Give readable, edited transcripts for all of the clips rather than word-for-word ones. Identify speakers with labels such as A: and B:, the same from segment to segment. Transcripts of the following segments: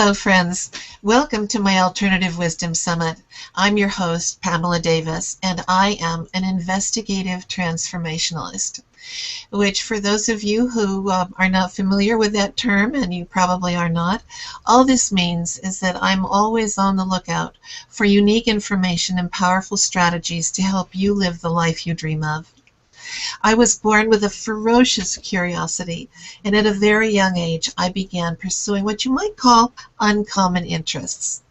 A: Hello, friends. Welcome to my Alternative Wisdom Summit. I'm your host, Pamela Davis, and I am an investigative transformationalist, which for those of you who are not familiar with that term, and you probably are not, all this means is that I'm always on the lookout for unique information and powerful strategies to help you live the life you dream of. I was born with a ferocious curiosity, and at a very young age I began pursuing what you might call uncommon interests.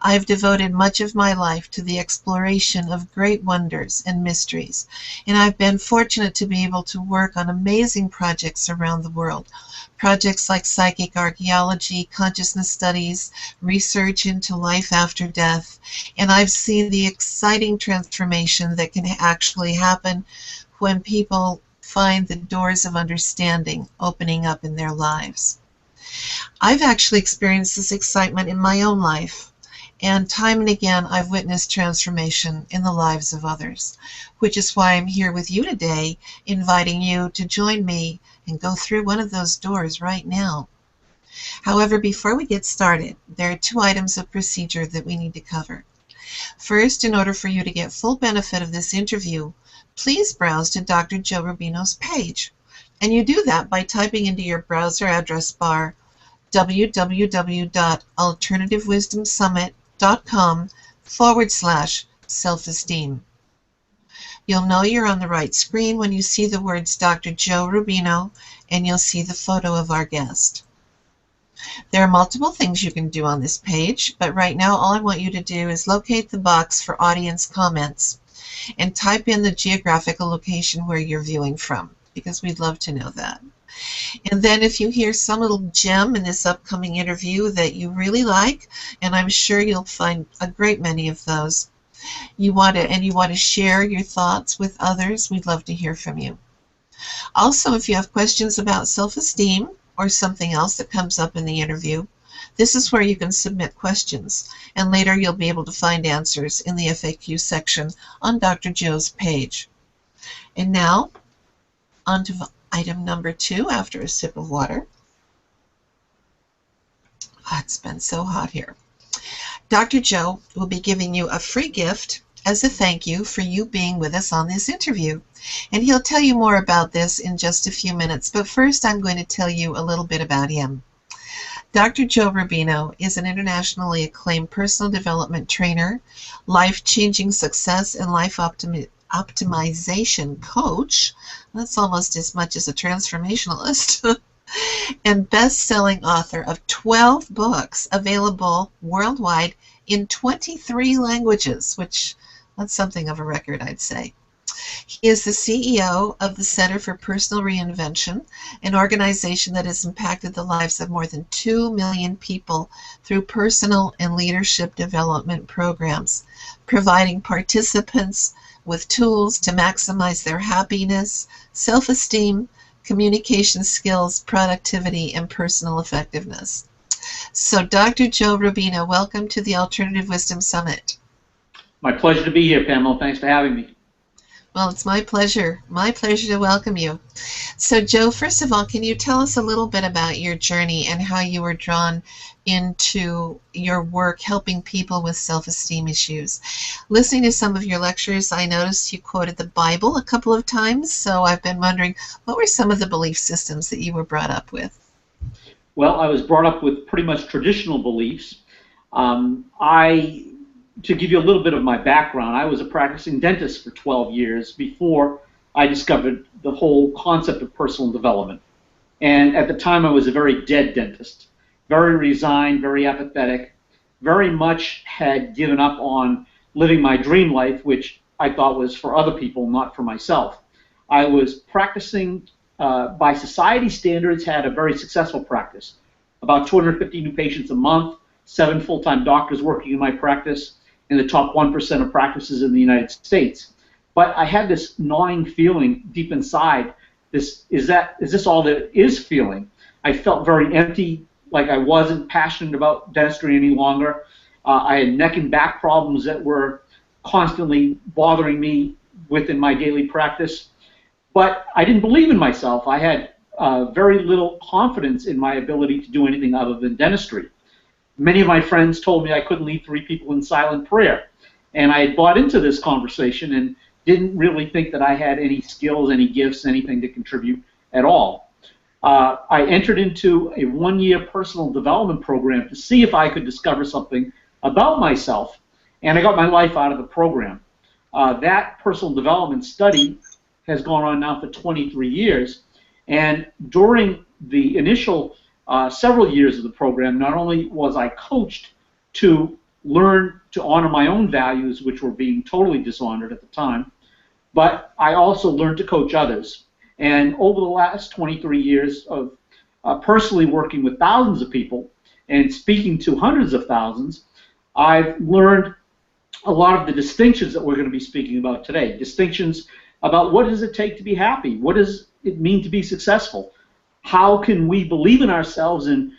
A: I've devoted much of my life to the exploration of great wonders and mysteries, and I've been fortunate to be able to work on amazing projects around the world. Projects like psychic archaeology, consciousness studies, research into life after death, and I've seen the exciting transformation that can actually happen when people find the doors of understanding opening up in their lives. I've actually experienced this excitement in my own life, and time and again I've witnessed transformation in the lives of others, which is why I'm here with you today, inviting you to join me and go through one of those doors right now. However, before we get started, there are two items of procedure that we need to cover. First, in order for you to get full benefit of this interview, please browse to Dr. Joe Rubino's page. And you do that by typing into your browser address bar www.alternativewisdomsummit.com/self-esteem. You'll know you're on the right screen when you see the words Dr. Joe Rubino and you'll see the photo of our guest. There are multiple things you can do on this page, but right now all I want you to do is locate the box for audience comments and type in the geographical location where you're viewing from, because we'd love to know that. And then if you hear some little gem in this upcoming interview that you really like, and I'm sure you'll find a great many of those, you want to share your thoughts with others, we'd love to hear from you. Also, if you have questions about self-esteem or something else that comes up in the interview, this is where you can submit questions, and later you'll be able to find answers in the FAQ section on Dr. Joe's page. And now, on to item number 2 after a sip of water. Oh, it's been so hot here. Dr. Joe will be giving you a free gift as a thank you for you being with us on this interview. And he'll tell you more about this in just a few minutes, but first I'm going to tell you a little bit about him. Dr. Joe Rubino is an internationally acclaimed personal development trainer, life-changing success and life optimization coach. That's almost as much as a transformationalist. And best-selling author of 12 books available worldwide in 23 languages, which that's something of a record, I'd say. He is the CEO of the Center for Personal Reinvention, an organization that has impacted the lives of more than 2 million people through personal and leadership development programs, providing participants with tools to maximize their happiness, self-esteem, communication skills, productivity, and personal effectiveness. So, Dr. Joe Rubino, welcome to the Alternative Wisdom Summit.
B: My pleasure to be here, Pamela. Thanks for having me.
A: Well, it's my pleasure to welcome you. So, Joe, first of all, can you tell us a little bit about your journey and how you were drawn into your work helping people with self-esteem issues? Listening to some of your lectures, I noticed you quoted the Bible a couple of times, so I've been wondering, what were some of the belief systems that you were brought up with?
B: Well, I was brought up with pretty much traditional beliefs. To give you a little bit of my background, I was a practicing dentist for 12 years before I discovered the whole concept of personal development. And at the time, I was a very dead dentist, very resigned, very apathetic, very much had given up on living my dream life, which I thought was for other people, not for myself. I was practicing by society standards, had a very successful practice. About 250 new patients a month, 7 full-time doctors working in my practice, in the top 1% of practices in the United States. But I had this gnawing feeling deep inside, is this all there is feeling? I felt very empty, like I wasn't passionate about dentistry any longer. I had neck and back problems that were constantly bothering me within my daily practice. But I didn't believe in myself. I had very little confidence in my ability to do anything other than dentistry. Many of my friends told me I couldn't lead 3 people in silent prayer. And I had bought into this conversation and didn't really think that I had any skills, any gifts, anything to contribute at all. I entered into a 1-year personal development program to see if I could discover something about myself, and I got my life out of the program. That personal development study has gone on now for 23 years, and during the initial several years of the program, not only was I coached to learn to honor my own values, which were being totally dishonored at the time, but I also learned to coach others. And over the last 23 years of personally working with thousands of people and speaking to hundreds of thousands, I've learned a lot of the distinctions that we're going to be speaking about today. Distinctions about what does it take to be happy? What does it mean to be successful? How can we believe in ourselves and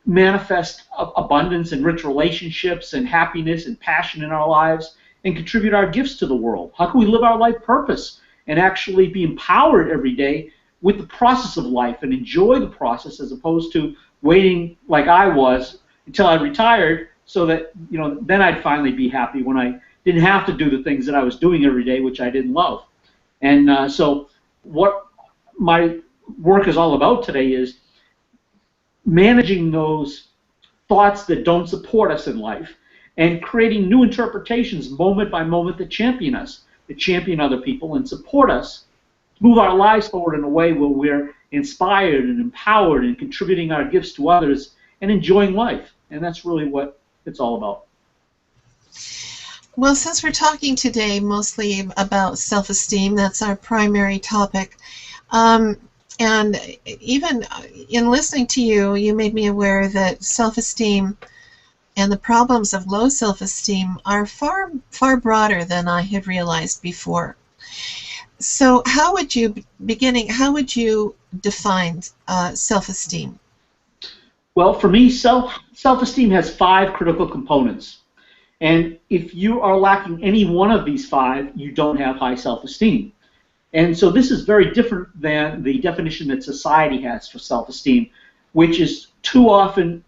B: manifest abundance and rich relationships and happiness and passion in our lives and contribute our gifts to the world? How can we live our life purpose and actually be empowered every day with the process of life and enjoy the process, as opposed to waiting like I was until I retired so that, you know, then I'd finally be happy when I didn't have to do the things that I was doing every day, which I didn't love. And so what my work is all about today is managing those thoughts that don't support us in life and creating new interpretations moment by moment that champion us, that champion other people and support us, move our lives forward in a way where we're inspired and empowered and contributing our gifts to others and enjoying life. And that's really what it's all about.
A: Well, since we're talking today mostly about self-esteem, that's our primary topic. And even in listening to you, you made me aware that self-esteem and the problems of low self-esteem are far, far broader than I had realized before. So how would you, how would you define self-esteem?
B: Well, for me, self-esteem has 5 critical components. And if you are lacking any one of these 5, you don't have high self-esteem. And so this is very different than the definition that society has for self-esteem, which is too often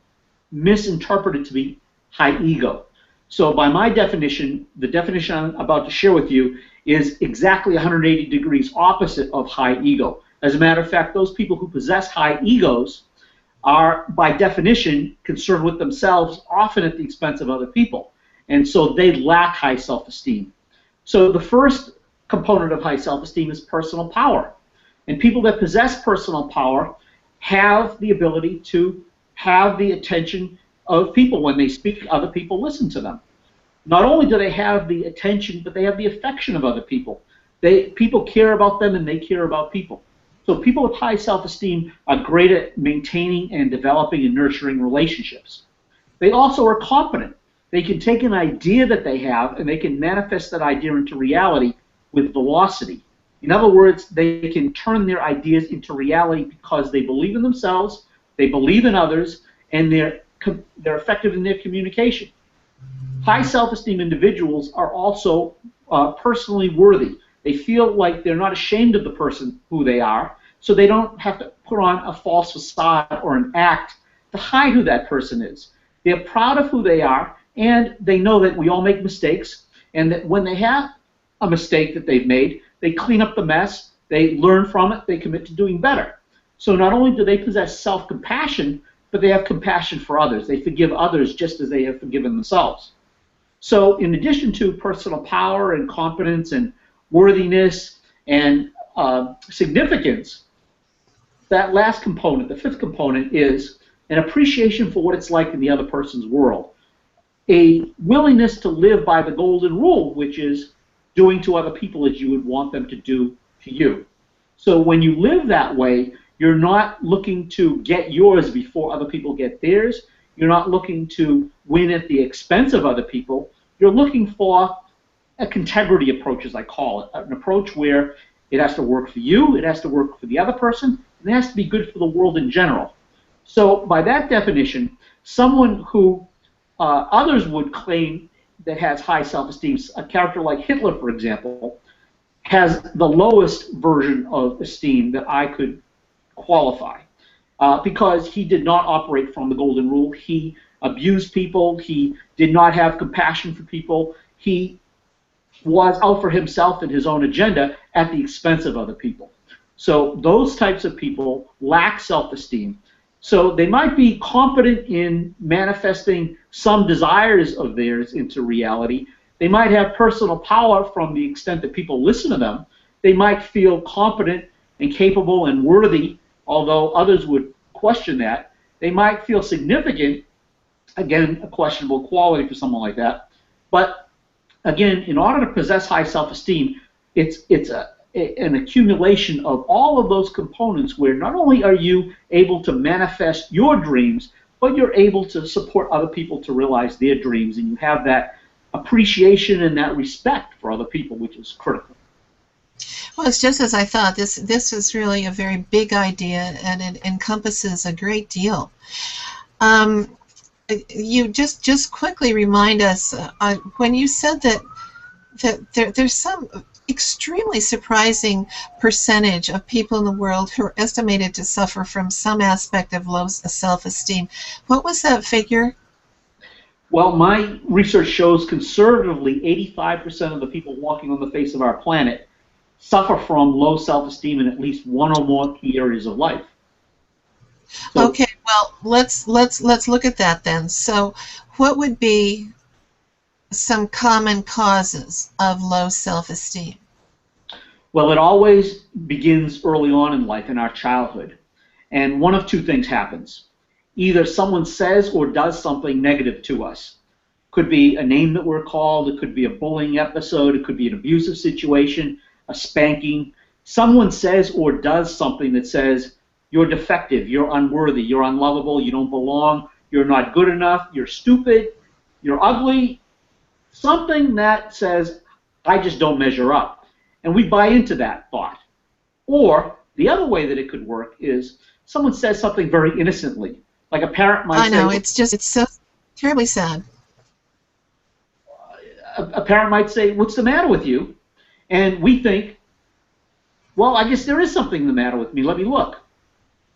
B: misinterpreted to be high ego. So by my definition, the definition I'm about to share with you is exactly 180 degrees opposite of high ego. As a matter of fact, those people who possess high egos are, by definition, concerned with themselves, often at the expense of other people. And so they lack high self-esteem. So the first component of high self-esteem is personal power. And people that possess personal power have the ability to have the attention of people. When they speak, other people listen to them. Not only do they have the attention, but they have the affection of other people. People care about them and they care about people. So people with high self-esteem are great at maintaining and developing and nurturing relationships. They also are competent. They can take an idea that they have and they can manifest that idea into reality with velocity. In other words, they can turn their ideas into reality because they believe in themselves, they believe in others, and they're effective in their communication. High self-esteem individuals are also personally worthy. They feel like they're not ashamed of the person who they are, so they don't have to put on a false facade or an act to hide who that person is. They're proud of who they are, and they know that we all make mistakes, and that when they have a mistake that they've made, they clean up the mess, they learn from it, they commit to doing better. So not only do they possess self-compassion, but they have compassion for others. They forgive others just as they have forgiven themselves. So in addition to personal power and competence and worthiness and significance, that last component, the 5th component, is an appreciation for what it's like in the other person's world. A willingness to live by the golden rule, which is doing to other people as you would want them to do to you. So when you live that way, you're not looking to get yours before other people get theirs. You're not looking to win at the expense of other people. You're looking for a contegrity approach, as I call it, an approach where it has to work for you, it has to work for the other person, and it has to be good for the world in general. So by that definition, someone who others would claim that has high self-esteem, a character like Hitler, for example, has the lowest version of esteem that I could qualify because he did not operate from the golden rule. He abused people. He did not have compassion for people. He was out for himself and his own agenda at the expense of other people. So those types of people lack self-esteem. So they might be competent in manifesting some desires of theirs into reality. They might have personal power from the extent that people listen to them. They might feel competent and capable and worthy, although others would question that. They might feel significant, again, a questionable quality for someone like that. But again, in order to possess high self-esteem, it's an accumulation of all of those components where not only are you able to manifest your dreams, but you're able to support other people to realize their dreams, and you have that appreciation and that respect for other people, which is critical.
A: Well, it's just as I thought. This is really a very big idea, and it encompasses a great deal. Um, you just quickly remind us when you said that there's some extremely surprising percentage of people in the world who are estimated to suffer from some aspect of low self-esteem. What was that figure?
B: Well, my research shows conservatively 85% of the people walking on the face of our planet suffer from low self-esteem in at least one or more key areas of life. So,
A: Okay, well, let's look at that then. So, what would be some common causes of low self-esteem?
B: well, it always begins early on in life, in our childhood. And one of two things happens. Either someone says or does something negative to us. Could be a name that we're called, it could be a bullying episode, it could be an abusive situation, a spanking. Someone says or does something that says, you're defective, you're unworthy, you're unlovable, you don't belong, you're not good enough, you're stupid, you're ugly. Something that says, I just don't measure up. And we buy into that thought. Or the other way that it could work is someone says something very innocently. Like a parent might say,
A: I know, it's so terribly sad.
B: a parent might say, what's the matter with you? And we think, well, I guess there is something the matter with me. Let me look.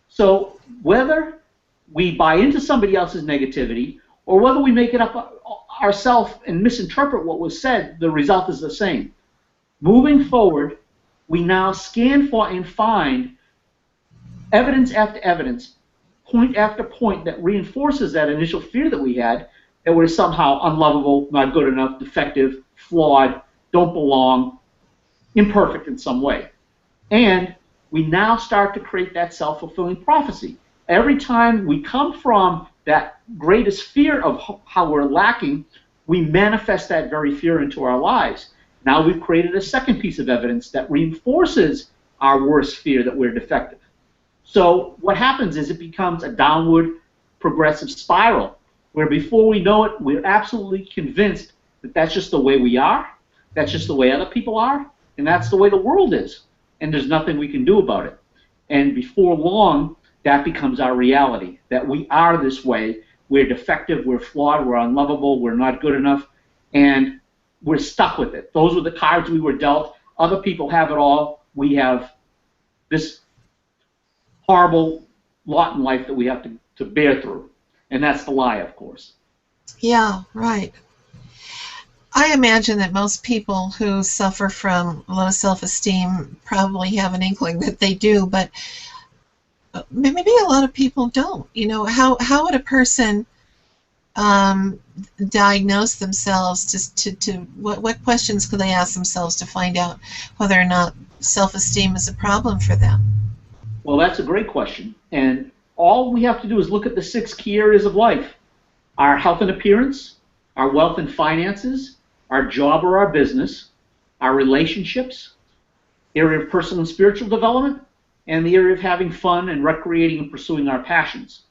B: So whether we buy into somebody else's negativity or whether we make it up ourselves and misinterpret what was said, the result is the same. Moving forward, we now scan for and find evidence after evidence, point after point that reinforces that initial fear that we had, that we're somehow unlovable, not good enough, defective, flawed, don't belong, imperfect in some way. And we now start to create that self-fulfilling prophecy. Every time we come from that greatest fear of how we're lacking, we manifest that very fear into our lives. Now we've created a second piece of evidence that reinforces our worst fear that we're defective. So what happens is it becomes a downward progressive spiral where before we know it, we're absolutely convinced that that's just the way we are, that's just the way other people are, and that's the way the world is. And there's nothing we can do about it. And before long, that becomes our reality, that we are this way, we're defective, we're flawed, we're unlovable, we're not good enough, and we're stuck with it. Those were the cards we were dealt. Other people have it all. We have this horrible lot in life that we have to bear through. And that's the lie, of course.
A: Yeah, right. I imagine that most people who suffer from low self-esteem probably have an inkling that they do, but maybe a lot of people don't. You know, how would a person diagnose themselves? What questions could they ask themselves to find out whether or not self-esteem is a problem for them?
B: Well, that's a great question. And all we have to do is look at the 6 key areas of life: our health and appearance, our wealth and finances, our job or our business, our relationships, area of personal and spiritual development, and the area of having fun and recreating and pursuing our passions.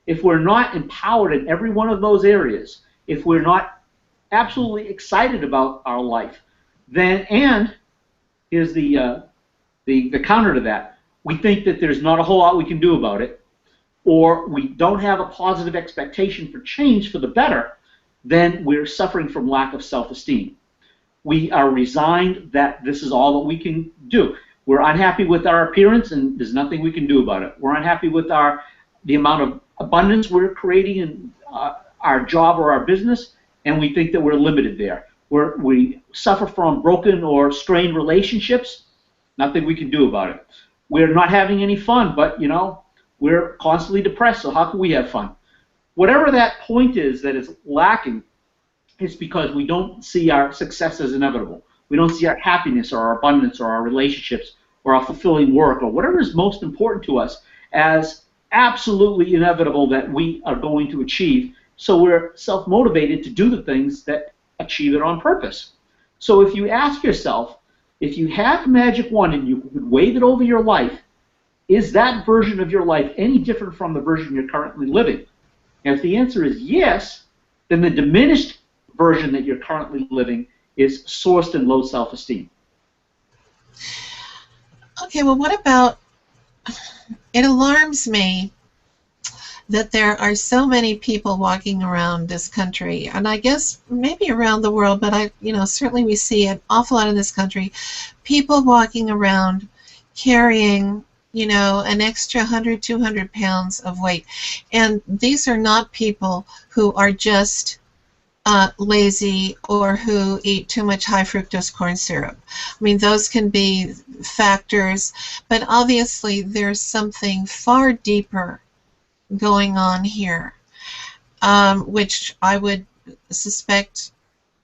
B: If we're not empowered in every one of those areas, if we're not absolutely excited about our life, then, and here's the counter to that, we think that there's not a whole lot we can do about it, or we don't have a positive expectation for change for the better, then we're suffering from lack of self-esteem. We are resigned that this is all that we can do. We're unhappy with our appearance, and there's nothing we can do about it. We're unhappy with the amount of abundance we're creating in our job or our business, and we think that we're limited there. We suffer from broken or strained relationships, nothing we can do about it. We're not having any fun, but we're constantly depressed, so how can we have fun? Whatever that point is that is lacking, it's because we don't see our success as inevitable. We don't see our happiness or our abundance or our relationships or our fulfilling work or whatever is most important to us as absolutely inevitable that we are going to achieve. So we're self-motivated to do the things that achieve it on purpose. So if you ask yourself, if you had a magic wand and you could wave it over your life, is that version of your life any different from the version you're currently living? And if the answer is yes, then the diminished version that you're currently living is sourced in low self-esteem.
A: Okay, well, what about, it alarms me that there are so many people walking around this country, and I guess maybe around the world, but certainly we see an awful lot in this country, people walking around carrying, an extra 100, 200 pounds of weight. And these are not people who are just lazy or who eat too much high fructose corn syrup. I mean, those can be factors, but obviously there's something far deeper going on here, which I would suspect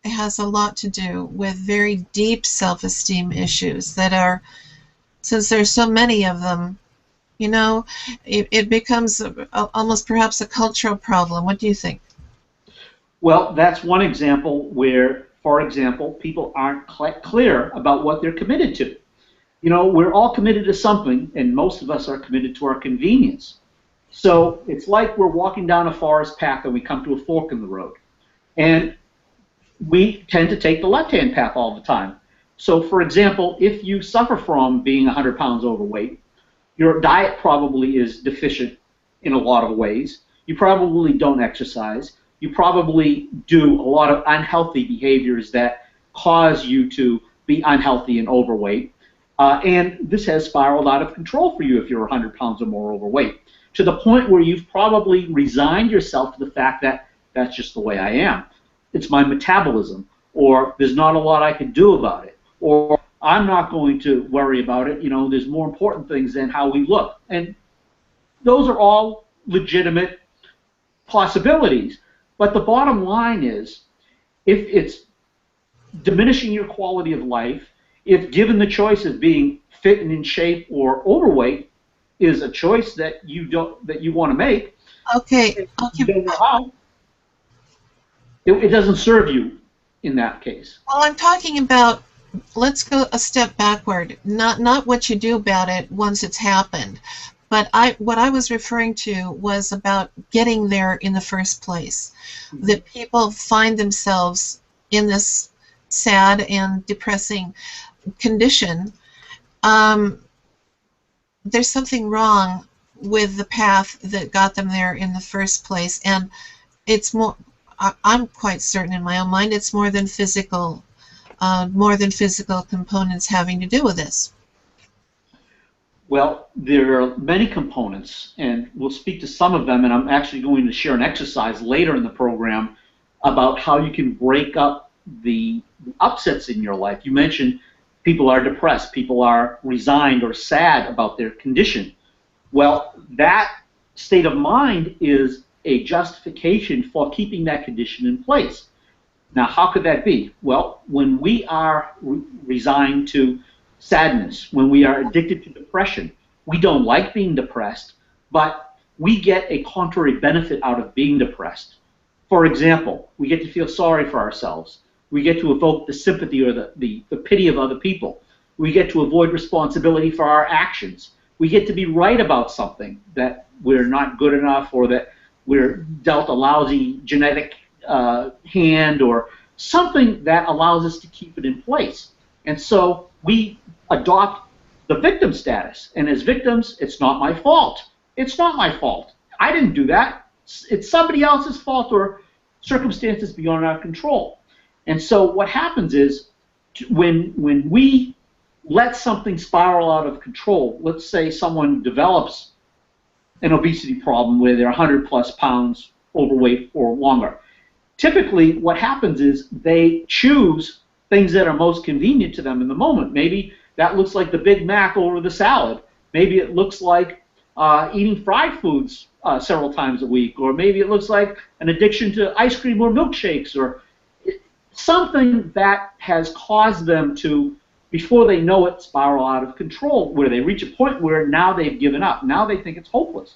A: has a lot to do with very deep self-esteem issues that are, since there's so many of them, it becomes almost perhaps a cultural problem. What do you think?
B: Well, that's one example where, for example, people aren't clear about what they're committed to. We're all committed to something, and most of us are committed to our convenience. So it's like we're walking down a forest path and we come to a fork in the road. And we tend to take the left-hand path all the time. So, for example, if you suffer from being 100 pounds overweight, your diet probably is deficient in a lot of ways. You probably don't exercise. You probably do a lot of unhealthy behaviors that cause you to be unhealthy and overweight. And this has spiraled out of control for you if you're 100 pounds or more overweight, to the point where you've probably resigned yourself to the fact that that's just the way I am. It's my metabolism, or there's not a lot I can do about it, or I'm not going to worry about it. There's more important things than how we look. And those are all legitimate possibilities. But the bottom line is, if it's diminishing your quality of life, if given the choice of being fit and in shape or overweight is a choice that you want to make,
A: Okay.
B: you don't know how, it doesn't serve you in that case.
A: Well, I'm talking about, let's go a step backward. Not what you do about it once it's happened, but what I was referring to was about getting there in the first place. That people find themselves in this sad and depressing condition. There's something wrong with the path that got them there in the first place, and it's more, I'm quite certain in my own mind, it's more than physical components having to do with this.
B: Well, there are many components, and we'll speak to some of them, and I'm actually going to share an exercise later in the program about how you can break up the upsets in your life. You mentioned people are depressed, people are resigned or sad about their condition. Well, that state of mind is a justification for keeping that condition in place. Now, how could that be? Well, when we are resigned to sadness, when we are addicted to depression, we don't like being depressed, but we get a contrary benefit out of being depressed. For example, we get to feel sorry for ourselves. We get to evoke the sympathy or the pity of other people. We get to avoid responsibility for our actions. We get to be right about something, that we're not good enough, or that we're dealt a lousy genetic hand, or something that allows us to keep it in place. And so we adopt the victim status. And as victims, it's not my fault. It's not my fault. I didn't do that. It's somebody else's fault or circumstances beyond our control. And so what happens is, when we let something spiral out of control, let's say someone develops an obesity problem where they're 100 plus pounds overweight for longer. Typically, what happens is they choose things that are most convenient to them in the moment. Maybe that looks like the Big Mac over the salad. Maybe it looks like eating fried foods several times a week, or maybe it looks like an addiction to ice cream or milkshakes, or something that has caused them to, before they know it, spiral out of control, where they reach a point where now they've given up. Now they think it's hopeless.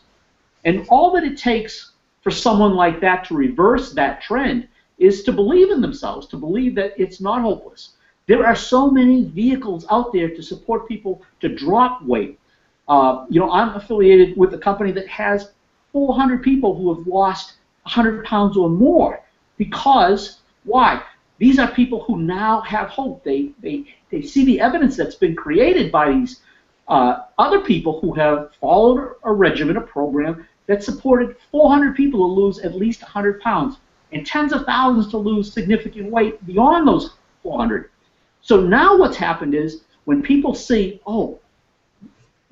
B: And all that it takes for someone like that to reverse that trend is to believe in themselves, to believe that it's not hopeless. There are so many vehicles out there to support people to drop weight. I'm affiliated with a company that has 400 people who have lost 100 pounds or more. Because, why? These are people who now have hope. They see the evidence that's been created by these other people who have followed a regimen, a program that supported 400 people to lose at least 100 pounds and tens of thousands to lose significant weight beyond those 400. So now what's happened is when people see, oh,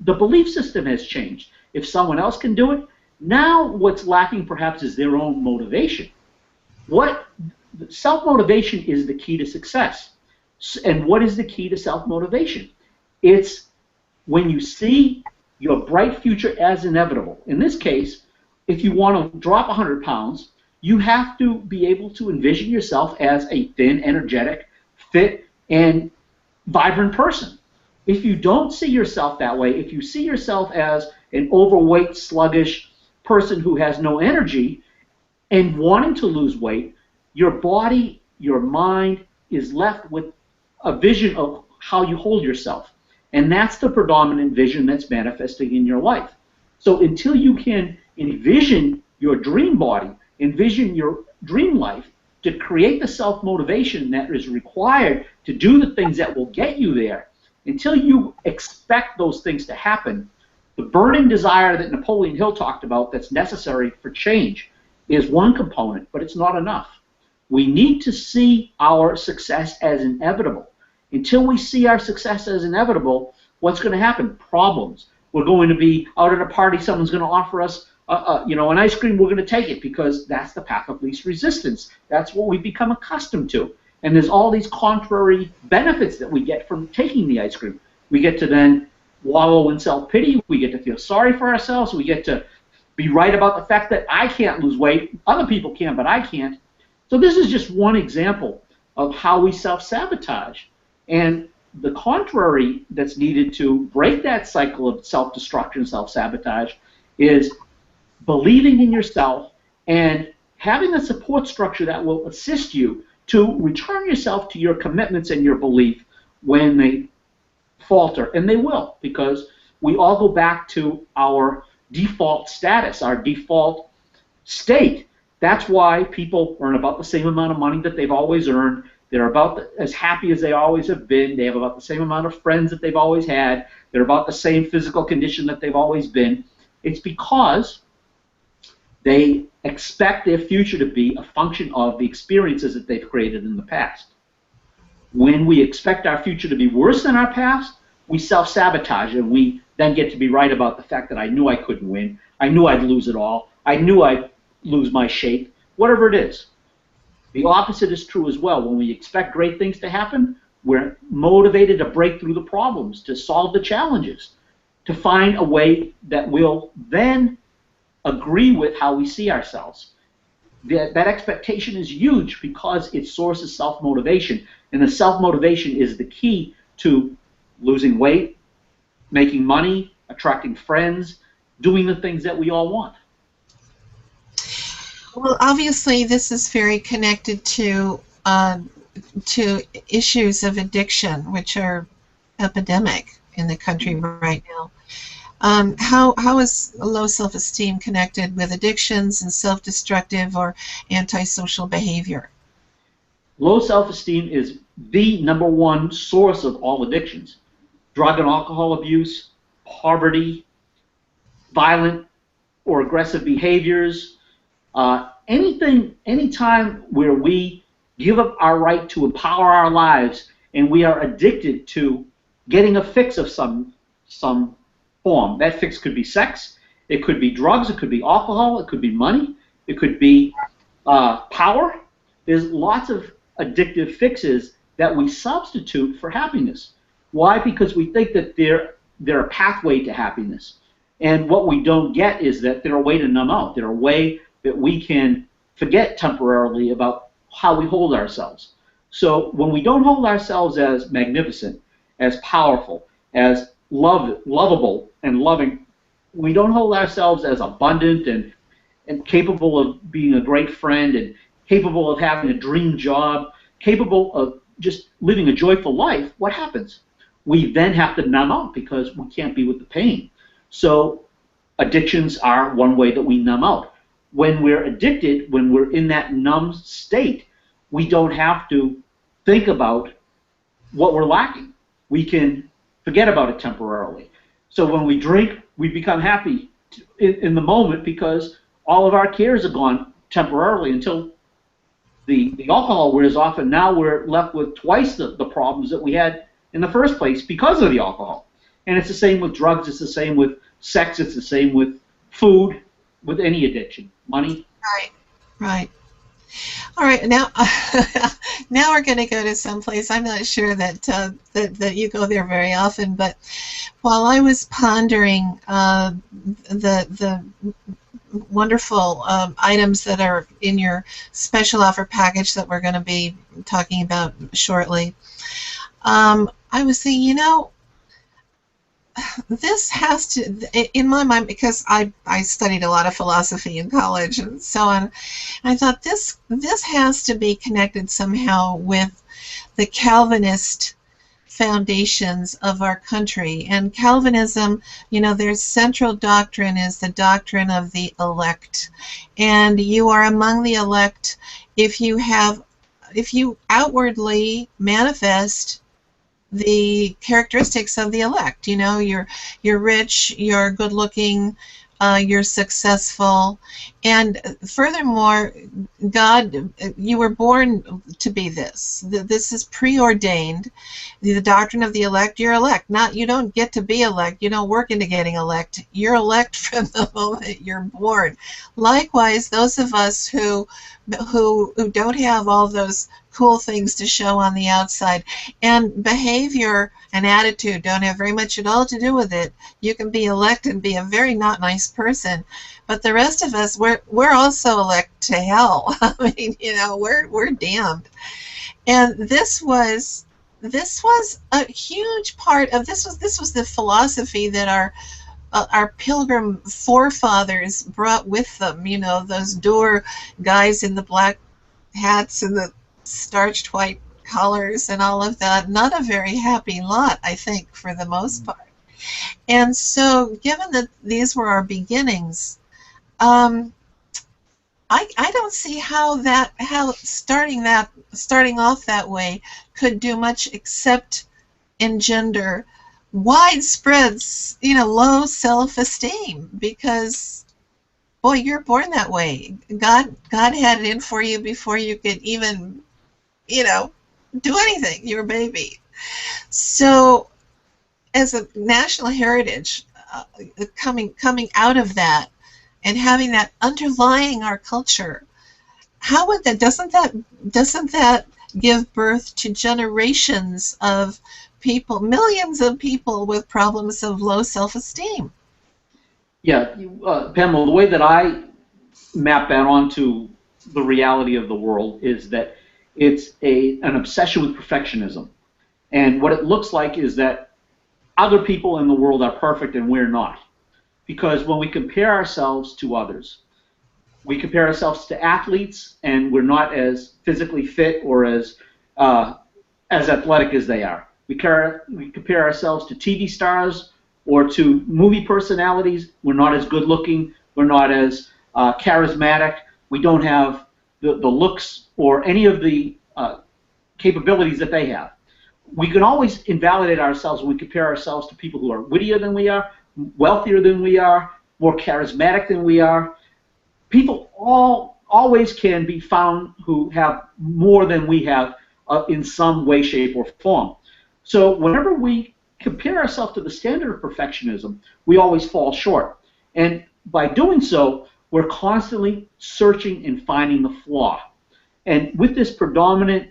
B: the belief system has changed. If someone else can do it, now what's lacking perhaps is their own motivation. Self-motivation is the key to success. And what is the key to self-motivation? It's when you see your bright future as inevitable. In this case, if you want to drop 100 pounds, you have to be able to envision yourself as a thin, energetic, fit, and vibrant person. If you don't see yourself that way, if you see yourself as an overweight, sluggish person who has no energy and wanting to lose weight, your body, your mind is left with a vision of how you hold yourself. And that's the predominant vision that's manifesting in your life. So until you can envision your dream body, envision your dream life, to create the self-motivation that is required to do the things that will get you there, until you expect those things to happen, the burning desire that Napoleon Hill talked about that's necessary for change is one component, but it's not enough. We need to see our success as inevitable. Until we see our success as inevitable, what's going to happen? Problems. We're going to be out at a party, someone's going to offer us an ice cream, we're going to take it because that's the path of least resistance. That's what we've become accustomed to. And there's all these contrary benefits that we get from taking the ice cream. We get to then wallow in self-pity. We get to feel sorry for ourselves. We get to be right about the fact that I can't lose weight. Other people can, but I can't. So this is just one example of how we self-sabotage. And the contrary that's needed to break that cycle of self-destruction, self-sabotage, is believing in yourself and having a support structure that will assist you to return yourself to your commitments and your belief when they falter. And they will, because we all go back to our default status, our default state. That's why people earn about the same amount of money that they've always earned. They're about as happy as they always have been. They have about the same amount of friends that they've always had. They're about the same physical condition that they've always been. It's because they expect their future to be a function of the experiences that they've created in the past. When we expect our future to be worse than our past, we self-sabotage, and we then get to be right about the fact that I knew I couldn't win, I knew I'd lose it all, I knew I'd lose my shape, whatever it is. The opposite is true as well. When we expect great things to happen, we're motivated to break through the problems, to solve the challenges, to find a way that will then agree with how we see ourselves. That expectation is huge because it sources self-motivation, and the self-motivation is the key to losing weight, making money, attracting friends, doing the things that we all want.
A: Well, obviously, this is very connected to issues of addiction, which are epidemic in the country right now. How is low self-esteem connected with addictions and self-destructive or antisocial behavior?
B: Low self-esteem is the #1 source of all addictions. Drug and alcohol abuse, poverty, violent or aggressive behaviors, anytime where we give up our right to empower our lives and we are addicted to getting a fix of some form. That fix could be sex, it could be drugs, it could be alcohol, it could be money. It could be power. There's lots of addictive fixes that we substitute for happiness. Why? Because we think that they're a pathway to happiness. And what we don't get is that they're a way to numb out. They're a way that we can forget temporarily about how we hold ourselves. So when we don't hold ourselves as magnificent, as powerful, as lovable and loving, we don't hold ourselves as abundant and capable of being a great friend and capable of having a dream job, capable of just living a joyful life, what happens? We then have to numb out because we can't be with the pain. So addictions are one way that we numb out. When we're addicted, when we're in that numb state, we don't have to think about what we're lacking. We can forget about it temporarily. So when we drink, we become happy in the moment because all of our cares are gone temporarily until the alcohol wears off, and now we're left with twice the problems that we had in the first place because of the alcohol. And it's the same with drugs, it's the same with sex, it's the same with food, with any addiction. Money.
A: Right. Right. All right, now now we're going to go to someplace. I'm not sure that you go there very often, but while I was pondering the wonderful items that are in your special offer package that we're going to be talking about shortly, I was thinking, this has to, in my mind, because I studied a lot of philosophy in college and so on, I thought this has to be connected somehow with the Calvinist foundations of our country. And Calvinism, their central doctrine is the doctrine of the elect. And you are among the elect if you outwardly manifest the characteristics of the elect. You're rich, you're good looking, you're successful, and furthermore, God, you were born to be this. This is preordained. The doctrine of the elect, you're elect. You don't get to be elect. You don't work into getting elect. You're elect from the moment you're born. Likewise, those of us who don't have all those cool things to show on the outside, and behavior and attitude don't have very much at all to do with it. You can be elect and be a very not nice person, but the rest of us, we're also elect to hell. I mean, we're damned. And this was a huge part of this was the philosophy that our pilgrim forefathers brought with them. Those door guys in the black hats and the starched white collars and all of that. Not a very happy lot, I think, for the most part. And so, given that these were our beginnings, I don't see how starting off that way could do much except engender widespread, low self-esteem, because boy, you're born that way. God had it in for you before you could even, do anything. You're a baby. So, as a national heritage, coming out of that and having that underlying our culture, how would doesn't that give birth to generations of people, millions of people with problems of low self-esteem?
B: Yeah, Pamela, the way that I map that onto the reality of the world is that it's an obsession with perfectionism. And what it looks like is that other people in the world are perfect and we're not. Because when we compare ourselves to others, we compare ourselves to athletes and we're not as physically fit or as athletic as they are. We compare ourselves to TV stars or to movie personalities. We're not as good looking. We're not as charismatic. We don't have the looks or any of the capabilities that they have. We can always invalidate ourselves when we compare ourselves to people who are wittier than we are, wealthier than we are, more charismatic than we are. People always can be found who have more than we have in some way, shape, or form. So whenever we compare ourselves to the standard of perfectionism, we always fall short. And by doing so, we're constantly searching and finding the flaw. And with this predominant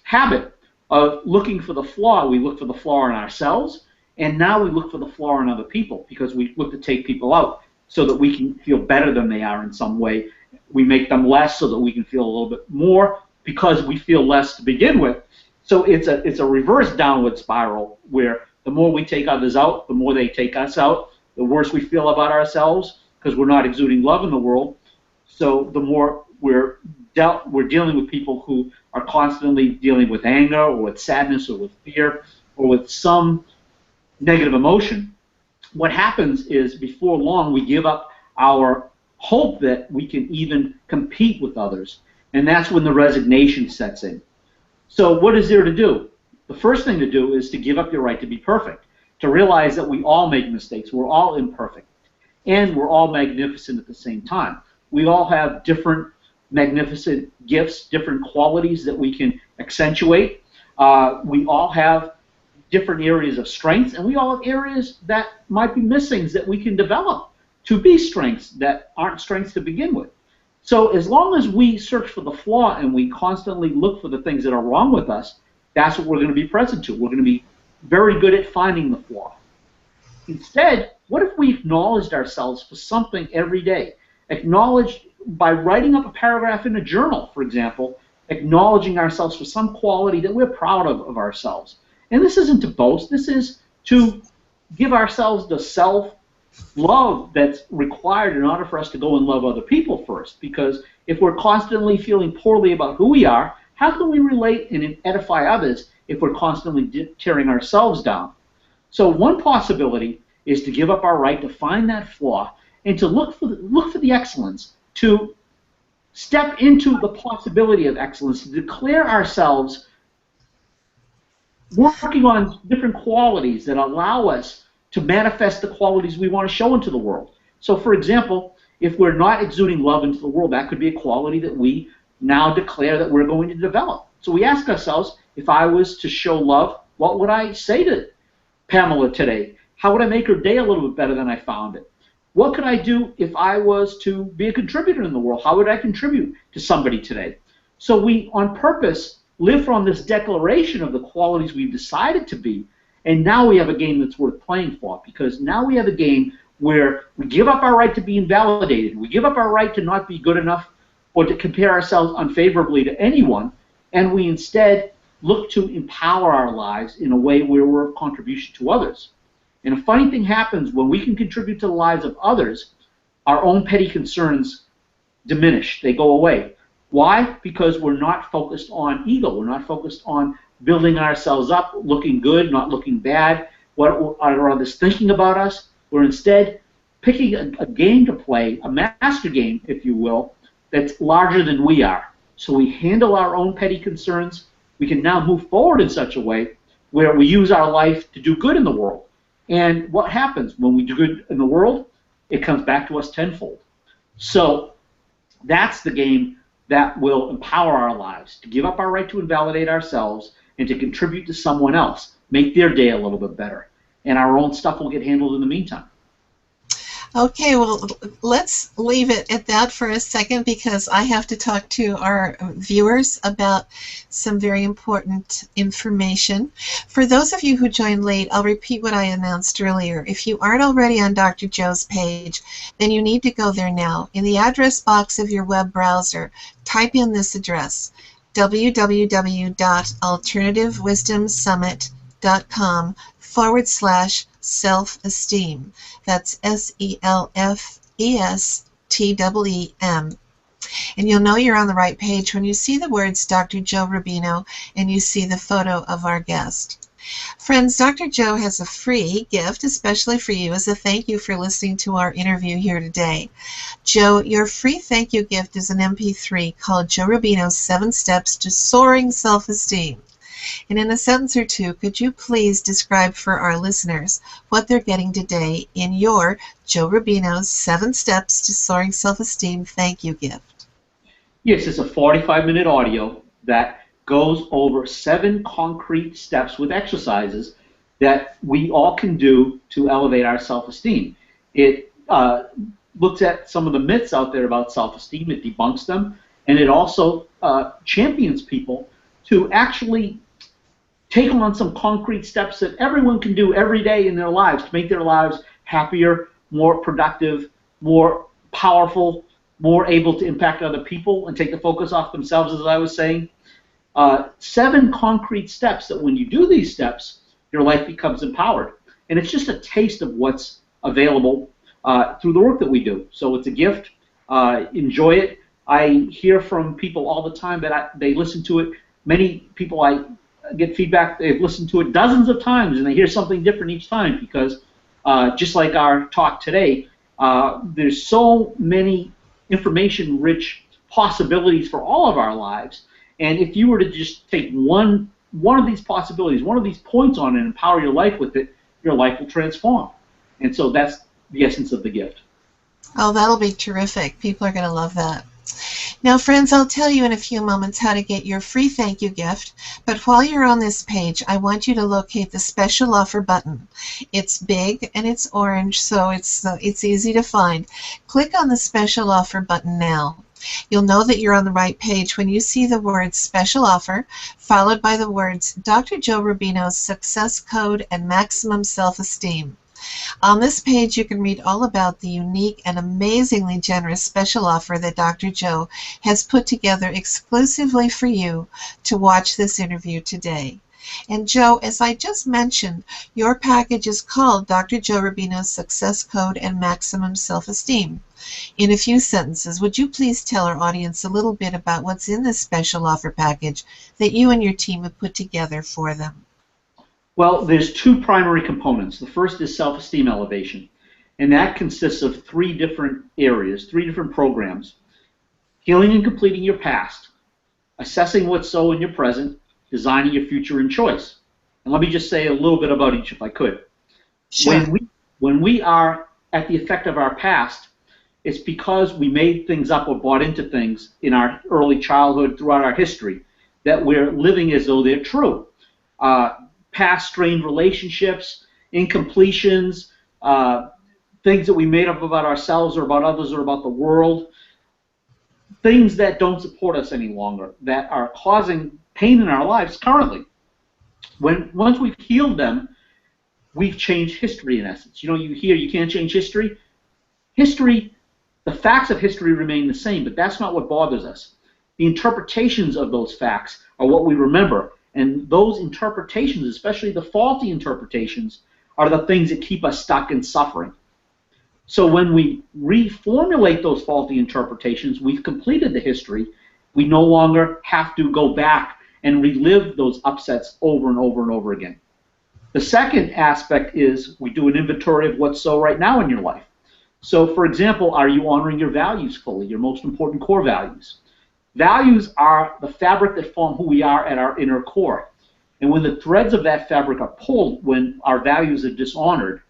B: habit of looking for the flaw, we look for the flaw in ourselves, and now we look for the flaw in other people because we look to take people out so that we can feel better than they are in some way. We make them less so that we can feel a little bit more because we feel less to begin with. So it's a reverse downward spiral where the more we take others out, the more they take us out, the worse we feel about ourselves because we're not exuding love in the world. So the more we're dealing with people who are constantly dealing with anger or with sadness or with fear or with some negative emotion, what happens is before long we give up our hope that we can even compete with others, and that's when the resignation sets in. So what is there to do? The first thing to do is to give up your right to be perfect, to realize that we all make mistakes, we're all imperfect, and we're all magnificent at the same time. We all have different magnificent gifts, different qualities that we can accentuate. We all have different areas of strengths, and we all have areas that might be missing that we can develop to be strengths that aren't strengths to begin with. So as long as we search for the flaw and we constantly look for the things that are wrong with us, that's what we're going to be present to. We're going to be very good at finding the flaw. Instead, what if we acknowledged ourselves for something every day? Acknowledged by writing up a paragraph in a journal, for example, acknowledging ourselves for some quality that we're proud of ourselves. And this isn't to boast, this is to give ourselves the self-love that's required in order for us to go and love other people first. Because if we're constantly feeling poorly about who we are, how can we relate and edify others if we're constantly tearing ourselves down? So one possibility is to give up our right to find that flaw and to look for the excellence, to step into the possibility of excellence, to declare ourselves working on different qualities that allow us to manifest the qualities we want to show into the world. So for example, if we're not exuding love into the world, that could be a quality that we now declare that we're going to develop. So we ask ourselves, if I was to show love, what would I say to Pamela today? How would I make her day a little bit better than I found it? What could I do if I was to be a contributor in the world? How would I contribute to somebody today? So we, on purpose, live from this declaration of the qualities we've decided to be, and now we have a game that's worth playing for, because now we have a game where we give up our right to be invalidated, we give up our right to not be good enough or to compare ourselves unfavorably to anyone, and we instead look to empower our lives in a way where we're a contribution to others. And a funny thing happens when we can contribute to the lives of others, our own petty concerns diminish, they go away. Why? Because we're not focused on ego. We're not focused on building ourselves up, looking good, not looking bad. What are others thinking about us? We're instead picking a game to play, a master game, if you will, that's larger than we are. So we handle our own petty concerns. We can now move forward in such a way where we use our life to do good in the world. And what happens when we do good in the world? It comes back to us tenfold. So that's the game that will empower our lives, to give up our right to invalidate ourselves and to contribute to someone else, make their day a little bit better. And our own stuff will get handled in the meantime.
A: Okay, well, let's leave it at that for a second because I have to talk to our viewers about some very important information. For those of you who joined late, I'll repeat what I announced earlier. If you aren't already on Dr. Joe's page, then you need to go there now. In the address box of your web browser, type in this address, www.alternativewisdomsummit.com/self-esteem. That's SELFESTEEM. And you'll know you're on the right page when you see the words Dr. Joe Rubino and you see the photo of our guest. Friends, Dr. Joe has a free gift, especially for you, as a thank you for listening to our interview here today. Joe, your free thank you gift is an MP3 called Joe Rubino's 7 Steps to Soaring Self-Esteem. And in a sentence or two, could you please describe for our listeners what they're getting today in your Joe Rubino's 7 Steps to Soaring Self-Esteem thank you gift?
B: Yes, it's a 45-minute audio that goes over 7 concrete steps with exercises that we all can do to elevate our self-esteem. It looks at some of the myths out there about self-esteem, it debunks them, and it also champions people to actually take on some concrete steps that everyone can do every day in their lives to make their lives happier, more productive, more powerful, more able to impact other people and take the focus off themselves, as I was saying. 7 concrete steps that when you do these steps, your life becomes empowered. And it's just a taste of what's available through the work that we do. So it's a gift. Enjoy it. I hear from people all the time that they listen to it. Many people I get feedback, they've listened to it dozens of times and they hear something different each time because just like our talk today, there's so many information-rich possibilities for all of our lives. And if you were to just take one of these possibilities, one of these points on it and empower your life with it, your life will transform. And so that's the essence of the gift.
A: Oh, that'll be terrific. People are going to love that. Now, friends, I'll tell you in a few moments how to get your free thank you gift, but while you're on this page, I want you to locate the special offer button. It's big and it's orange, so it's easy to find. Click on the special offer button now. You'll know that you're on the right page when you see the words special offer, followed by the words Dr. Joe Rubino's success code and maximum self-esteem. On this page, you can read all about the unique and amazingly generous special offer that Dr. Joe has put together exclusively for you to watch this interview today. And Joe, as I just mentioned, your package is called Dr. Joe Rubino's Success Code and Maximum Self-Esteem. In a few sentences, would you please tell our audience a little bit about what's in this special offer package that you and your team have put together for them?
B: Well, there's 2 primary components. The first is self-esteem elevation, and that consists of 3 different areas, 3 different programs. Healing and completing your past, assessing what's so in your present, designing your future and choice. And let me just say a little bit about each if I could.
A: Sure.
B: When we are at the effect of our past, it's because we made things up or bought into things in our early childhood throughout our history that we're living as though they're true. Past strained relationships, incompletions, things that we made up about ourselves or about others or about the world, things that don't support us any longer, that are causing pain in our lives currently. Once we've healed them, we've changed history in essence. You know, you hear you can't change history. History, the facts of history remain the same, but that's not what bothers us. The interpretations of those facts are what we remember. And those interpretations, especially the faulty interpretations, are the things that keep us stuck in suffering. So when we reformulate those faulty interpretations, we've completed the history. We no longer have to go back and relive those upsets over and over and over again. The second aspect is we do an inventory of what's so right now in your life. So, for example, are you honoring your values fully, your most important core values? Values are the fabric that form who we are at our inner core. And when the threads of that fabric are pulled, when our values are dishonored,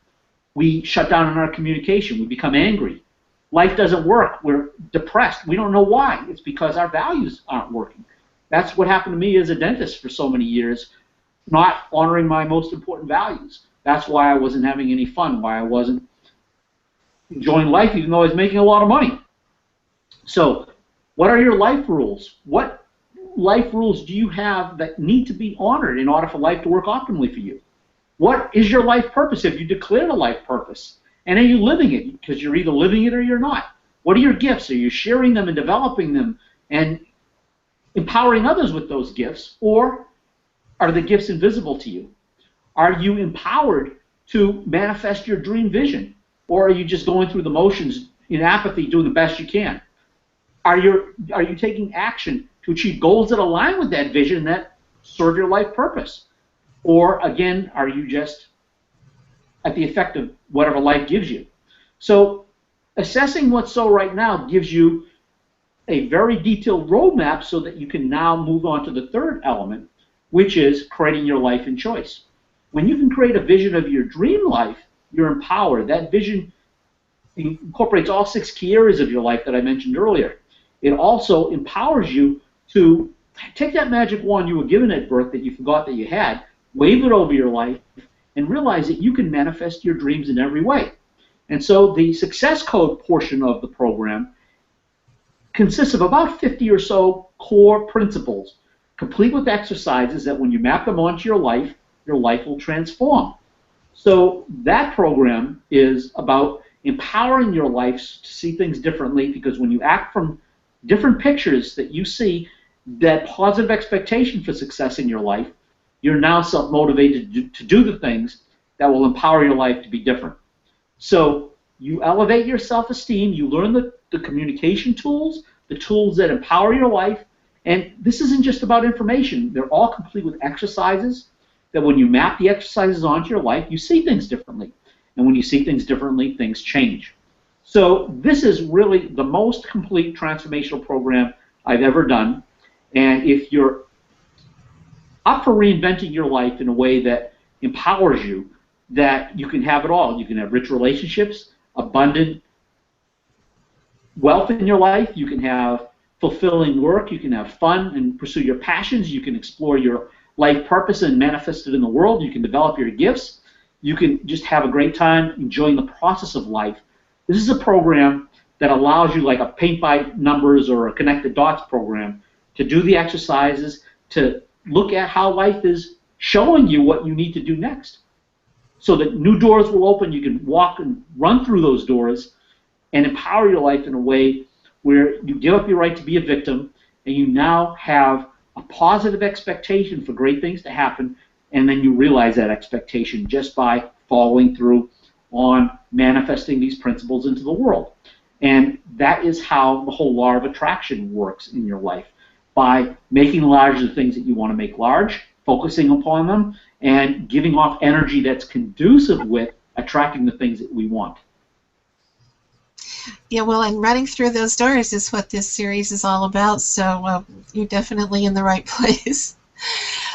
B: we shut down in our communication. We become angry. Life doesn't work. We're depressed. We don't know why. It's because our values aren't working. That's what happened to me as a dentist for so many years, not honoring my most important values. That's why I wasn't having any fun, why I wasn't enjoying life, even though I was making a lot of money. So, what are your life rules? What life rules do you have that need to be honored in order for life to work optimally for you? What is your life purpose if you declared a life purpose? And are you living it? Because you're either living it or you're not. What are your gifts? Are you sharing them and developing them and empowering others with those gifts? Or are the gifts invisible to you? Are you empowered to manifest your dream vision? Or are you just going through the motions in apathy, doing the best you can? Are you taking action to achieve goals that align with that vision that serve your life purpose? Or, again, are you just at the effect of whatever life gives you? So assessing what's so right now gives you a very detailed roadmap so that you can now move on to the third element, which is creating your life in choice. When you can create a vision of your dream life, you're empowered. That vision incorporates all 6 key areas of your life that I mentioned earlier. It also empowers you to take that magic wand you were given at birth that you forgot that you had, wave it over your life, and realize that you can manifest your dreams in every way. And so the success code portion of the program consists of about 50 or so core principles, complete with exercises that when you map them onto your life will transform. So that program is about empowering your life to see things differently, because when you act from different pictures that you see, that positive expectation for success in your life, you're now self-motivated to do the things that will empower your life to be different. So you elevate your self-esteem, you learn the communication tools, the tools that empower your life, and this isn't just about information. They're all complete with exercises that when you map the exercises onto your life, you see things differently. And when you see things differently, things change. So this is really the most complete transformational program I've ever done. And if you're up for reinventing your life in a way that empowers you, that you can have it all. You can have rich relationships, abundant wealth in your life, you can have fulfilling work, you can have fun and pursue your passions, you can explore your life purpose and manifest it in the world, you can develop your gifts, you can just have a great time enjoying the process of life. This is a program that allows you, like a paint by numbers or a connected dots program, to do the exercises, to look at how life is showing you what you need to do next. So that new doors will open, you can walk and run through those doors and empower your life in a way where you give up your right to be a victim, and you now have a positive expectation for great things to happen, and then you realize that expectation just by following through on manifesting these principles into the world. And that is how the whole law of attraction works in your life, by making large the things that you want to make large, focusing upon them, and giving off energy that's conducive with attracting the things that we want.
A: Yeah, well, and running through those doors is what this series is all about, so you're definitely in the right place.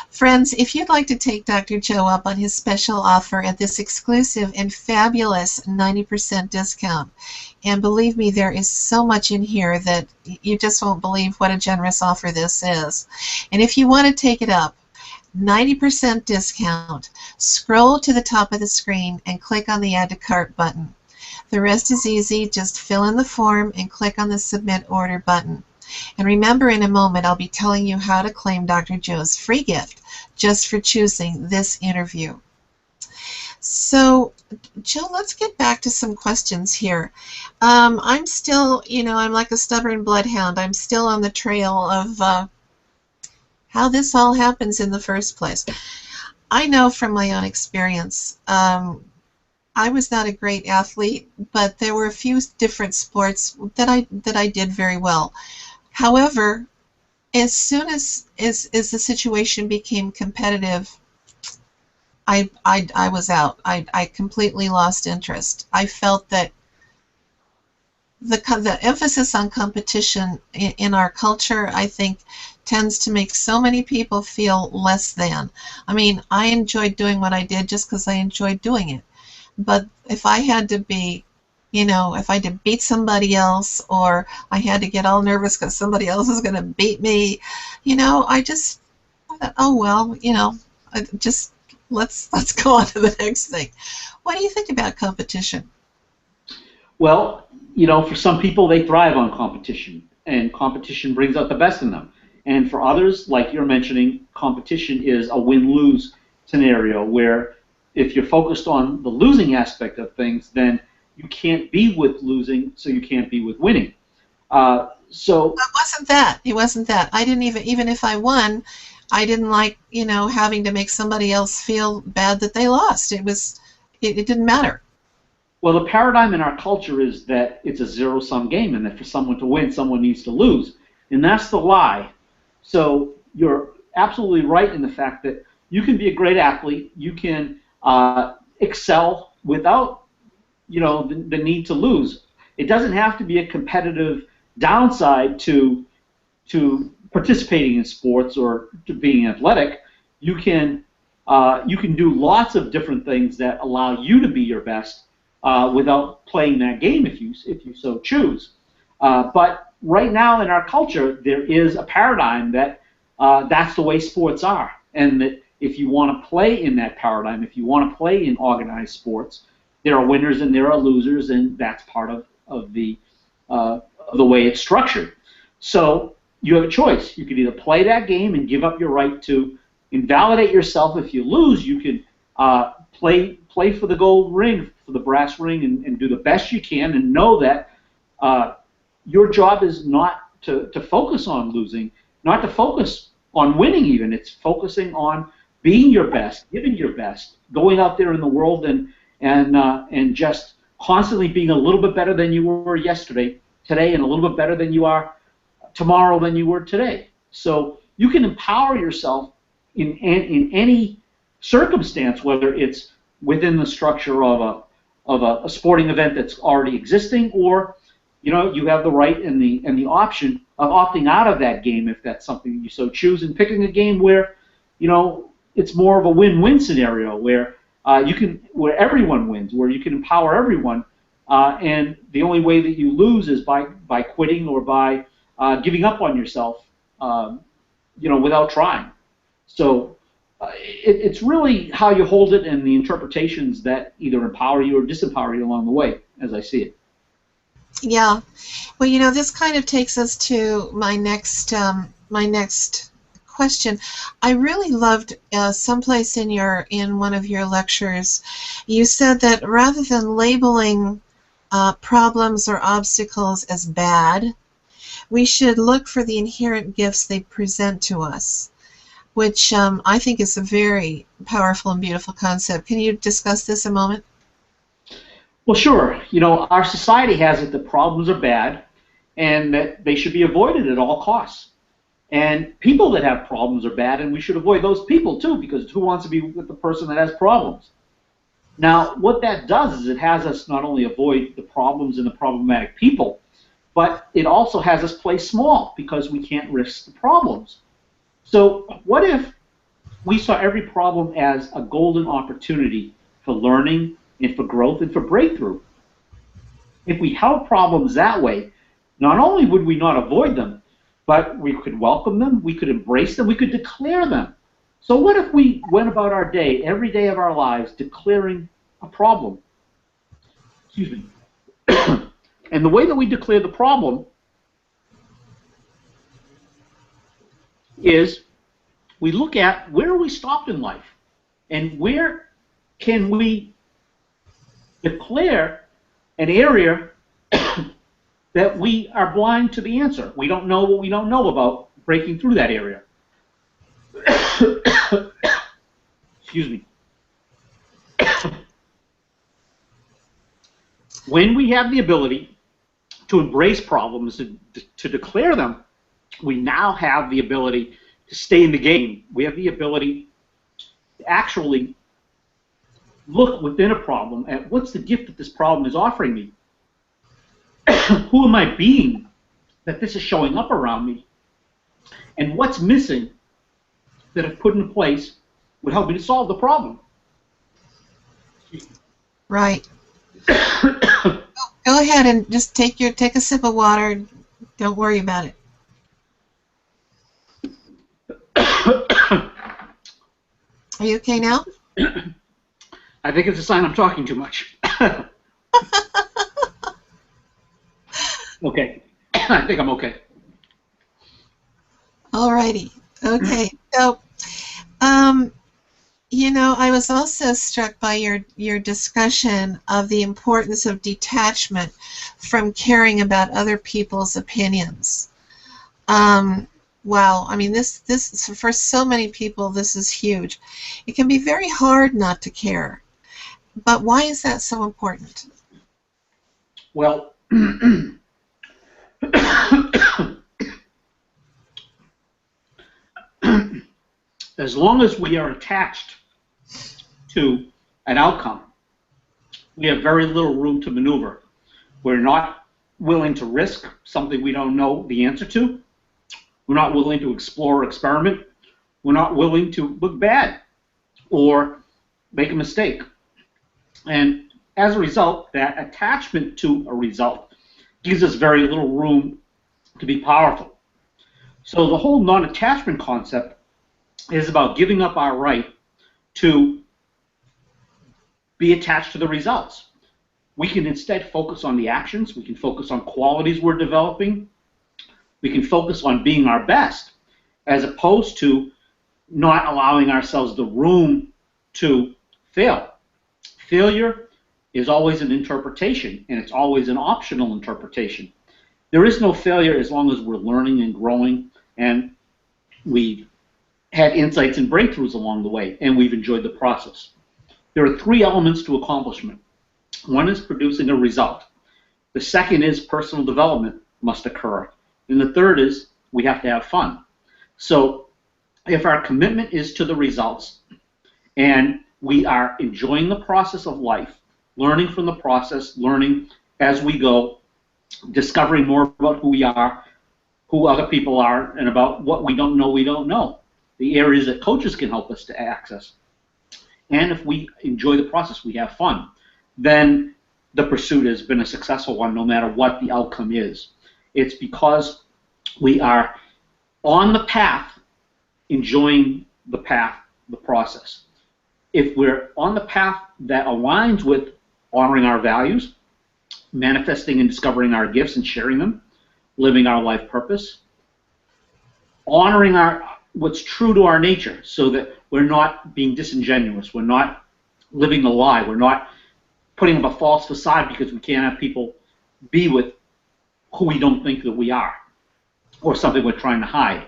A: Friends, if you'd like to take Dr. Joe up on his special offer at this exclusive and fabulous 90% discount, and believe me, there is so much in here that you just won't believe what a generous offer this is. And if you want to take it up, 90% discount, scroll to the top of the screen and click on the Add to Cart button. The rest is easy. Just fill in the form and click on the Submit Order button. And remember, in a moment, I'll be telling you how to claim Dr. Joe's free gift just for choosing this interview. So, Joe, let's get back to some questions here. I'm still, I'm like a stubborn bloodhound. I'm still on the trail of how this all happens in the first place. I know from my own experience, I was not a great athlete, but there were a few different sports that I did very well. However, as soon as the situation became competitive, I was out. I completely lost interest. I felt that the emphasis on competition in our culture, I think, tends to make so many people feel less than. I mean, I enjoyed doing what I did just because I enjoyed doing it. But if I had to be, if I had to beat somebody else, or I had to get all nervous because somebody else is going to beat me, I thought, oh well, just let's go on to the next thing. What do you think about competition?
B: Well, for some people, they thrive on competition, and competition brings out the best in them. And for others, like you're mentioning, competition is a win-lose scenario where if you're focused on the losing aspect of things, then you can't be with losing, so you can't be with winning. So
A: it wasn't that. It wasn't that. I didn't even if I won, I didn't like having to make somebody else feel bad that they lost. It didn't matter.
B: Well, the paradigm in our culture is that it's a zero-sum game, and that for someone to win, someone needs to lose, and that's the lie. So you're absolutely right in the fact that you can be a great athlete, you can excel without the need to lose. It doesn't have to be a competitive downside to participating in sports or to being athletic. You can do lots of different things that allow you to be your best without playing that game if you so choose. But right now in our culture, there is a paradigm that that's the way sports are, and that if you want to play in that paradigm, if you want to play in organized sports, There are winners and there are losers, and that's part of the way it's structured. So you have a choice. You can either play that game and give up your right to invalidate yourself. If you lose, you can play for the gold ring, for the brass ring, and do the best you can, and know that your job is not to focus on losing, not to focus on winning even. It's focusing on being your best, giving your best, going out there in the world and just constantly being a little bit better than you were yesterday, today, and a little bit better than you are tomorrow than you were today. So you can empower yourself in any circumstance, whether it's within the structure of a sporting event that's already existing, or you have the right and the option of opting out of that game if that's something you so choose, and picking a game where it's more of a win-win scenario where where everyone wins, where you can empower everyone, and the only way that you lose is by quitting or by giving up on yourself, without trying. So it's really how you hold it and the interpretations that either empower you or disempower you along the way, as I see it.
A: Yeah. Well, this kind of takes us to my next question. I really loved someplace in one of your lectures, you said that rather than labeling problems or obstacles as bad, we should look for the inherent gifts they present to us, which I think is a very powerful and beautiful concept. Can you discuss this a moment?
B: Well, sure. Our society has it that problems are bad and that they should be avoided at all costs. And people that have problems are bad, and we should avoid those people too, because who wants to be with the person that has problems? Now, what that does is it has us not only avoid the problems and the problematic people, but it also has us play small because we can't risk the problems. So what if we saw every problem as a golden opportunity for learning and for growth and for breakthrough? If we held problems that way, not only would we not avoid them, but we could welcome them, we could embrace them, we could declare them. So what if we went about our day, every day of our lives, declaring a problem? Excuse me. And the way that we declare the problem is we look at where are we stopped in life, and where can we declare an area that we are blind to the answer. We don't know what we don't know about breaking through that area. Excuse me. When we have the ability to embrace problems, to declare them, we now have the ability to stay in the game. We have the ability to actually look within a problem at what's the gift that this problem is offering me. Who am I being that this is showing up around me? And what's missing that if put in place would help me to solve the problem?
A: Right. Go ahead and just take a sip of water. Don't worry about it. Are you okay now?
B: I think it's a sign I'm talking too much. Okay. I think I'm okay.
A: Alrighty. Okay. So, I was also struck by your discussion of the importance of detachment from caring about other people's opinions. Wow. I mean, this for so many people, this is huge. It can be very hard not to care. But why is that so important?
B: Well, as long as we are attached to an outcome, we have very little room to maneuver. We're not willing to risk something we don't know the answer to. We're not willing to explore or experiment. We're not willing to look bad or make a mistake. And as a result, that attachment to a result gives us very little room to be powerful. So the whole non-attachment concept is about giving up our right to be attached to the results. we can instead focus on the actions. We can focus on qualities we're developing. We can focus on being our best, as opposed to not allowing ourselves the room to fail. Failure is always an interpretation, and it's always an optional interpretation. There is no failure as long as we're learning and growing, and we've had insights and breakthroughs along the way, and we've enjoyed the process. There are three elements to accomplishment. One is producing a result. The second is personal development must occur. And the third is we have to have fun. So if our commitment is to the results and we are enjoying the process of life, learning from the process, learning as we go, discovering more about who we are, who other people are, and about what we don't know, the areas that coaches can help us to access. And if we enjoy the process, we have fun, then the pursuit has been a successful one no matter what the outcome is. It's because we are on the path, enjoying the path, the process. If we're on the path that aligns with honoring our values, manifesting and discovering our gifts and sharing them, living our life purpose, honoring what's true to our nature so that we're not being disingenuous, we're not living a lie, we're not putting up a false facade because we can't have people be with who we don't think that we are, or something we're trying to hide.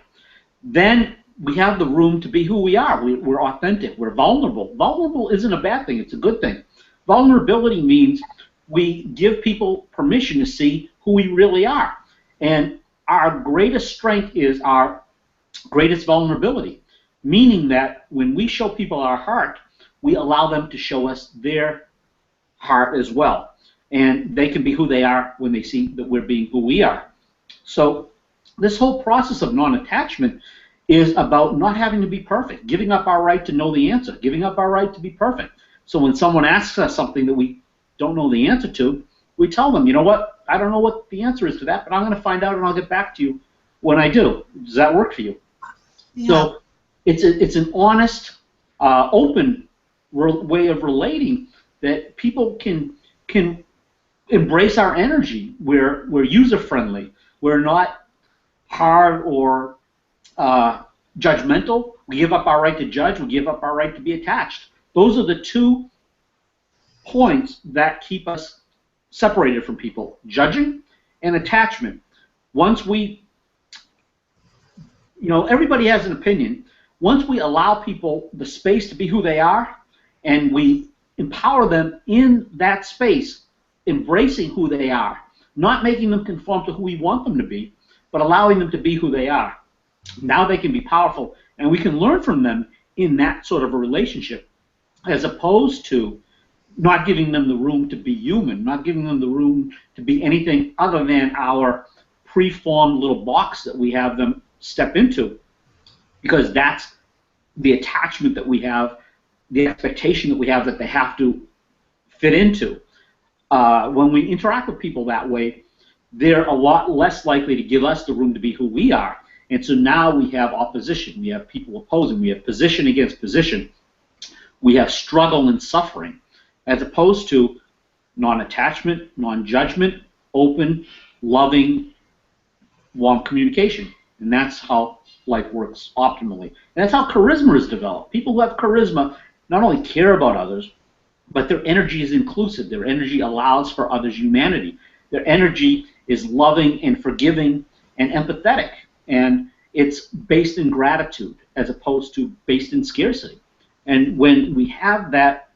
B: Then we have the room to be who we are. We're authentic. We're vulnerable. Vulnerable isn't a bad thing. It's a good thing. Vulnerability means we give people permission to see who we really are. And our greatest strength is our greatest vulnerability, meaning that when we show people our heart, we allow them to show us their heart as well. And they can be who they are when they see that we're being who we are. So this whole process of non-attachment is about not having to be perfect, giving up our right to know the answer, giving up our right to be perfect. So when someone asks us something that we don't know the answer to, we tell them, you know what, I don't know what the answer is to that, but I'm going to find out and I'll get back to you when I do. Does that work for you? Yeah. So it's an honest, open way of relating that people can embrace our energy. We're user-friendly. We're not hard or judgmental. We give up our right to judge. We give up our right to be attached. Those are the two points that keep us separated from people: judging and attachment. Once we, everybody has an opinion. Once we allow people the space to be who they are, and we empower them in that space, embracing who they are, not making them conform to who we want them to be, but allowing them to be who they are. Now they can be powerful, and we can learn from them in that sort of a relationship, as opposed to not giving them the room to be human, not giving them the room to be anything other than our preformed little box that we have them step into, because that's the attachment that we have, the expectation that we have that they have to fit into. When we interact with people that way, they're a lot less likely to give us the room to be who we are. And so now we have opposition. We have people opposing. We have position against position. We have struggle and suffering, as opposed to non-attachment, non-judgment, open, loving, warm communication. And that's how life works optimally. And that's how charisma is developed. People who have charisma not only care about others, but their energy is inclusive. Their energy allows for others' humanity. Their energy is loving and forgiving and empathetic. And it's based in gratitude as opposed to based in scarcity. And when we have that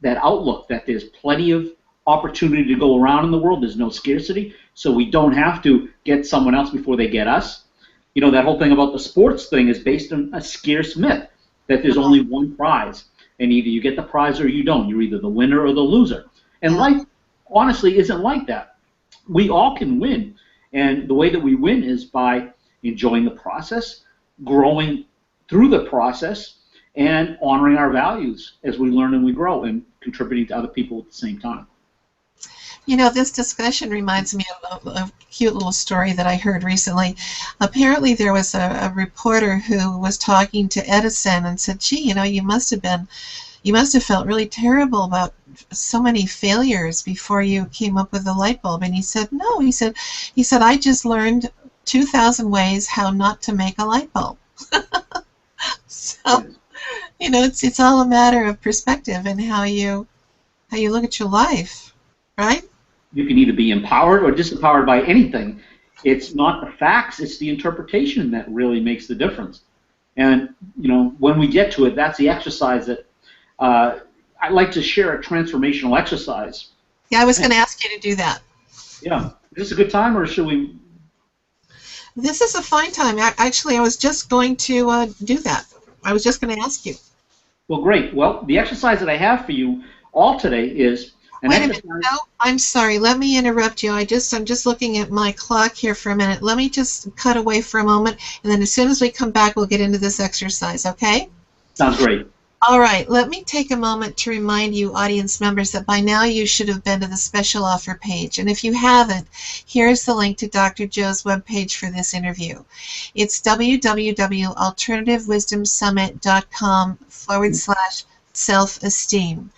B: outlook that there's plenty of opportunity to go around in the world, there's no scarcity, so we don't have to get someone else before they get us. That whole thing about the sports thing is based on a scarce myth, that there's only one prize, and either you get the prize or you don't. You're either the winner or the loser. And life, honestly, isn't like that. We all can win, and the way that we win is by enjoying the process, growing through the process, and honoring our values as we learn and we grow, and contributing to other people at the same time.
A: This discussion reminds me of a cute little story that I heard recently. Apparently there was a reporter who was talking to Edison and said, gee, you must have been You must have felt really terrible about so many failures before you came up with the light bulb. And he said, no, he said, I just learned 2,000 ways how not to make a light bulb. So,
B: Yes.
A: it's all a matter of perspective and how you look at your life, right?
B: You can either be empowered or disempowered by anything. It's not the facts, it's the interpretation that really makes the difference. And, when we get to it, that's the exercise that I'd like to share a transformational exercise.
A: Yeah, I was going to ask you to do that.
B: Yeah. Is this a good time, or should we?
A: This is a fine time. Actually, I was just going to do that. I was just going to ask you.
B: Well, great. Well, the exercise that I have for you all today is an
A: Wait a minute.
B: exercise.
A: No, I'm sorry. Let me interrupt you. I'm just looking at my clock here for a minute. Let me just cut away for a moment, and then as soon as we come back, we'll get into this exercise, okay?
B: Sounds great.
A: All right. Let me take a moment to remind you, audience members, that by now you should have been to the special offer page. And if you haven't, here's the link to Dr. Joe's webpage for this interview. It's www.alternativewsdomsummit.com/self-esteem, SELFESTEEM.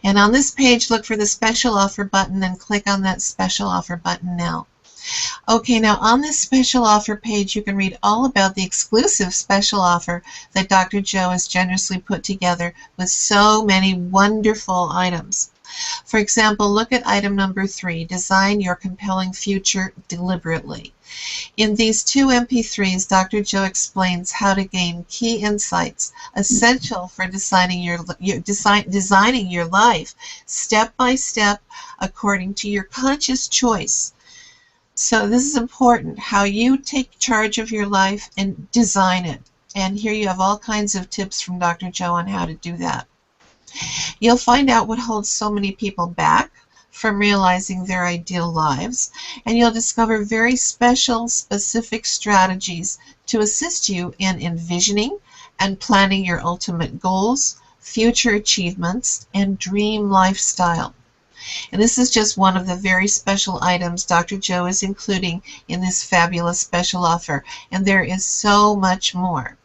A: And on this page, look for the special offer button and click on that special offer button now. Okay, now on this special offer page, you can read all about the exclusive special offer that Dr. Joe has generously put together with so many wonderful items. For example, look at item number 3, Design Your Compelling Future Deliberately. In these 2 MP3s, Dr. Joe explains how to gain key insights essential for designing your life step by step according to your conscious choice. So this is important, how you take charge of your life and design it. And here you have all kinds of tips from Dr. Joe on how to do that. You'll find out what holds so many people back from realizing their ideal lives, and you'll discover very special, specific strategies to assist you in envisioning and planning your ultimate goals, future achievements, and dream lifestyle. And this is just one of the very special items Dr. Joe is including in this fabulous special offer, and there is so much more.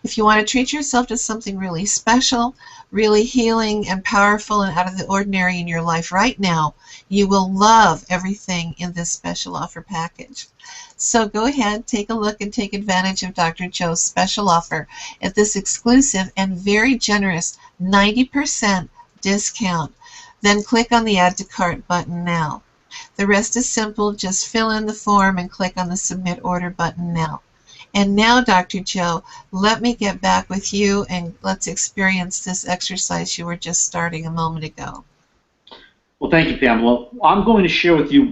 A: If you want to treat yourself to something really special, really healing and powerful and out of the ordinary in your life right now, you will love everything in this special offer package. So go ahead, take a look, and take advantage of Dr. Joe's special offer at this exclusive and very generous 90% discount. Then click on the Add to Cart button now. The rest is simple. Just fill in the form and click on the Submit Order button now. And now, Dr. Joe, let me get back with you and let's experience this exercise you were just starting a moment ago.
B: Well, thank you, Pamela. I'm going to share with you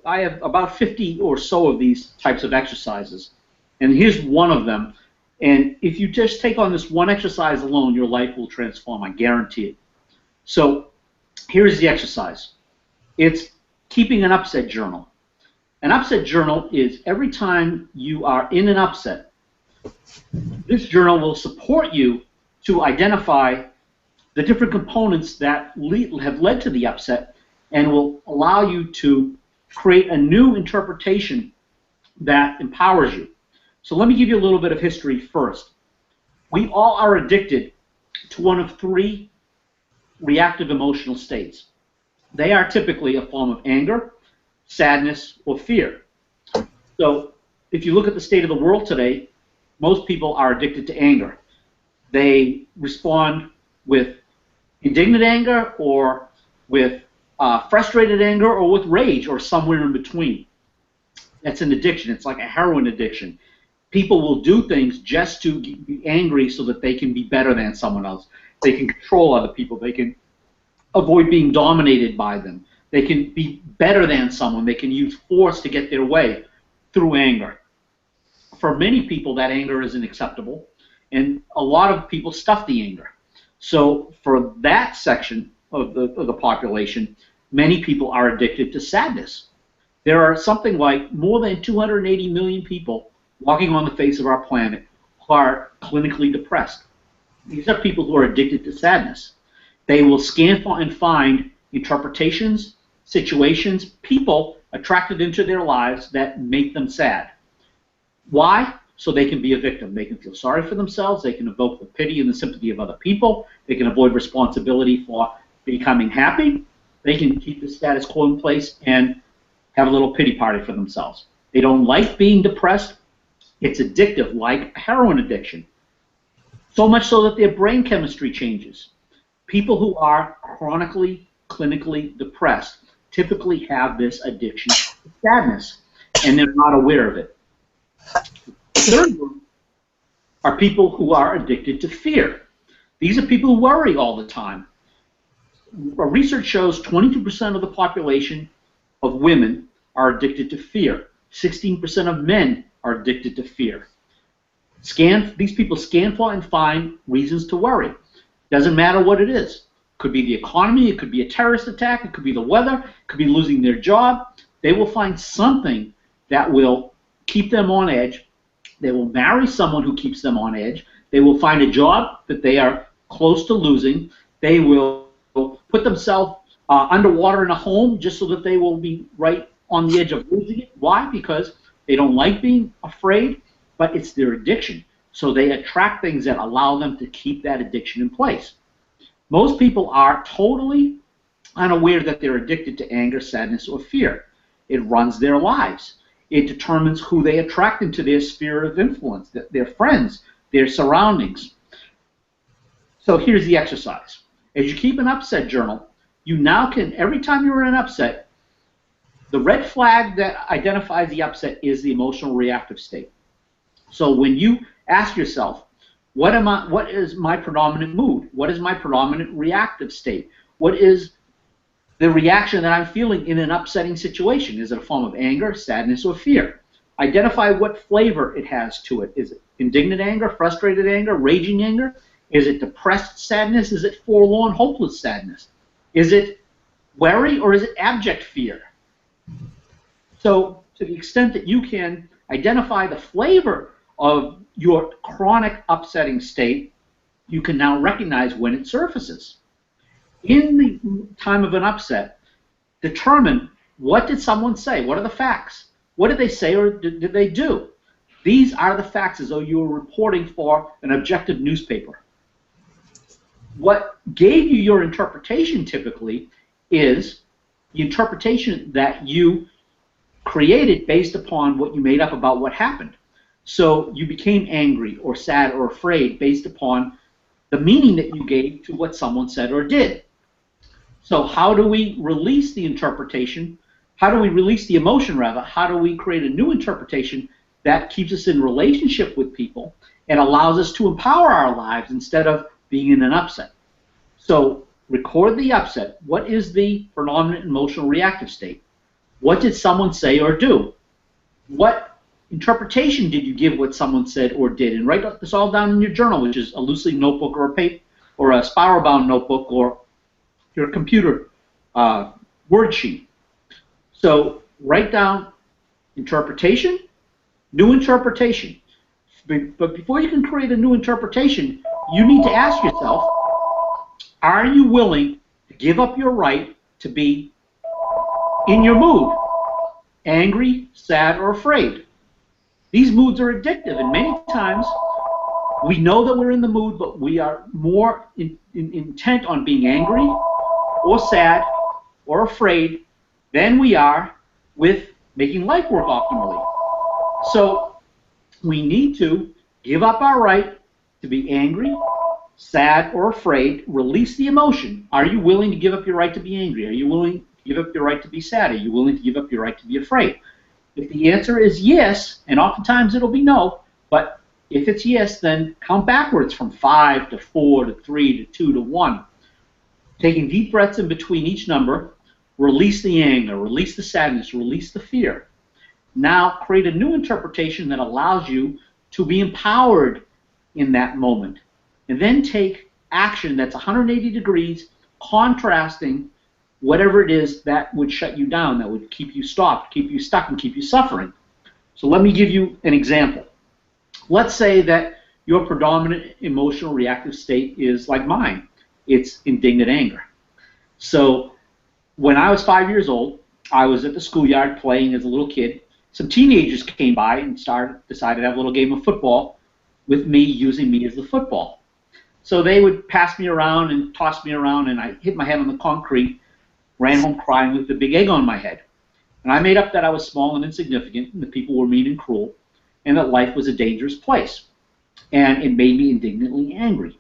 B: I have about 50 or so of these types of exercises. And here's one of them. And if you just take on this one exercise alone, your life will transform. I guarantee it. So here's the exercise. It's keeping an upset journal. An upset journal is every time you are in an upset, this journal will support you to identify the different components that have led to the upset and will allow you to create a new interpretation that empowers you. So let me give you a little bit of history first. We all are addicted to one of 3 reactive emotional states. They are typically a form of anger, sadness, or fear. So if you look at the state of the world today, most people are addicted to anger. They respond with indignant anger or with frustrated anger or with rage or somewhere in between. That's an addiction. It's like a heroin addiction. People will do things just to be angry so that they can be better than someone else. They can control other people. They can avoid being dominated by them. They can be better than someone. They can use force to get their way through anger. For many people, that anger isn't acceptable, and a lot of people stuff the anger. So for that section of the population, many people are addicted to sadness. There are something like more than 280 million people walking on the face of our planet who are clinically depressed. These are people who are addicted to sadness. They will scan and find interpretations, situations, people attracted into their lives that make them sad. Why? so they can be a victim. They can feel sorry for themselves. They can evoke the pity and the sympathy of other people. They can avoid responsibility for becoming happy. They can keep the status quo in place and have a little pity party for themselves. They don't like being depressed. It's addictive, like heroin addiction. So much so that their brain chemistry changes. People who are chronically, clinically depressed typically have this addiction to sadness, and they're not aware of it. The third group are people who are addicted to fear. These are people who worry all the time. Research shows 22% of the population of women are addicted to fear. 16% of men are addicted to fear. These people scan for and find reasons to worry. Doesn't matter what it is. Could be the economy, it could be a terrorist attack, it could be the weather, it could be losing their job. They will find something that will keep them on edge. They will marry someone who keeps them on edge. They will find a job that they are close to losing. They will put themselves underwater in a home just so that they will be right on the edge of losing it. Why? Because they don't like being afraid, but it's their addiction. So they attract things that allow them to keep that addiction in place. Most people are totally unaware that they're addicted to anger, sadness, or fear. It runs their lives. It determines who they attract into their sphere of influence, their friends, their surroundings. So here's the exercise. As you keep an upset journal, you now can, every time you're in an upset, the red flag that identifies the upset is the emotional reactive state. So when you ask yourself, what is my predominant mood? What is my predominant reactive state? What is the reaction that I'm feeling in an upsetting situation? Is it a form of anger, sadness, or fear? Identify what flavor it has to it. Is it indignant anger, frustrated anger, raging anger? Is it depressed sadness? Is it forlorn, hopeless sadness? Is it worry, or is it abject fear? So to the extent that you can identify the flavor of your chronic upsetting state, you can now recognize when it surfaces. In the time of an upset, determine, what did someone say? What are the facts? What did they say or did they do? These are the facts, as though you were reporting for an objective newspaper. What gave you your interpretation typically is the interpretation that you created based upon what you made up about what happened. So you became angry or sad or afraid based upon the meaning that you gave to what someone said or did. So how do we release the interpretation? How do we release the emotion, rather? How do we create a new interpretation that keeps us in relationship with people and allows us to empower our lives instead of being in an upset? So record the upset. What is the predominant emotional reactive state? What did someone say or do? What interpretation did you give what someone said or did? And write this all down in your journal, which is a loose-leaf notebook or a paper or a spiral-bound notebook or your computer word sheet. So write down interpretation, new interpretation. But before you can create a new interpretation, you need to ask yourself, are you willing to give up your right to be in your mood, angry, sad, or afraid? These moods are addictive, and many times we know that we're in the mood, but we are more intent on being angry or sad or afraid than we are with making life work optimally. So we need to give up our right to be angry, sad, or afraid. Release the emotion. Are you willing to give up your right to be angry? Are you willing to give up your right to be sad? Are you willing to give up your right to be afraid? If the answer is yes, and oftentimes it'll be no, but if it's yes, then count backwards from 5 to 4 to 3 to 2 to 1. Taking deep breaths in between each number, release the anger, release the sadness, release the fear. Now create a new interpretation that allows you to be empowered in that moment. And then take action that's 180 degrees, contrasting whatever it is that would shut you down, that would keep you stopped, keep you stuck, and keep you suffering. So let me give you an example. Let's say that your predominant emotional reactive state is like mine. It's indignant anger. So when I was 5 years old, I was at the schoolyard playing as a little kid, some teenagers came by and decided to have a little game of football with me, using me as the football. So they would pass me around and toss me around, and I hit my head on the concrete, ran home crying with a big egg on my head. And I made up that I was small and insignificant, and that people were mean and cruel, and that life was a dangerous place. And it made me indignantly angry.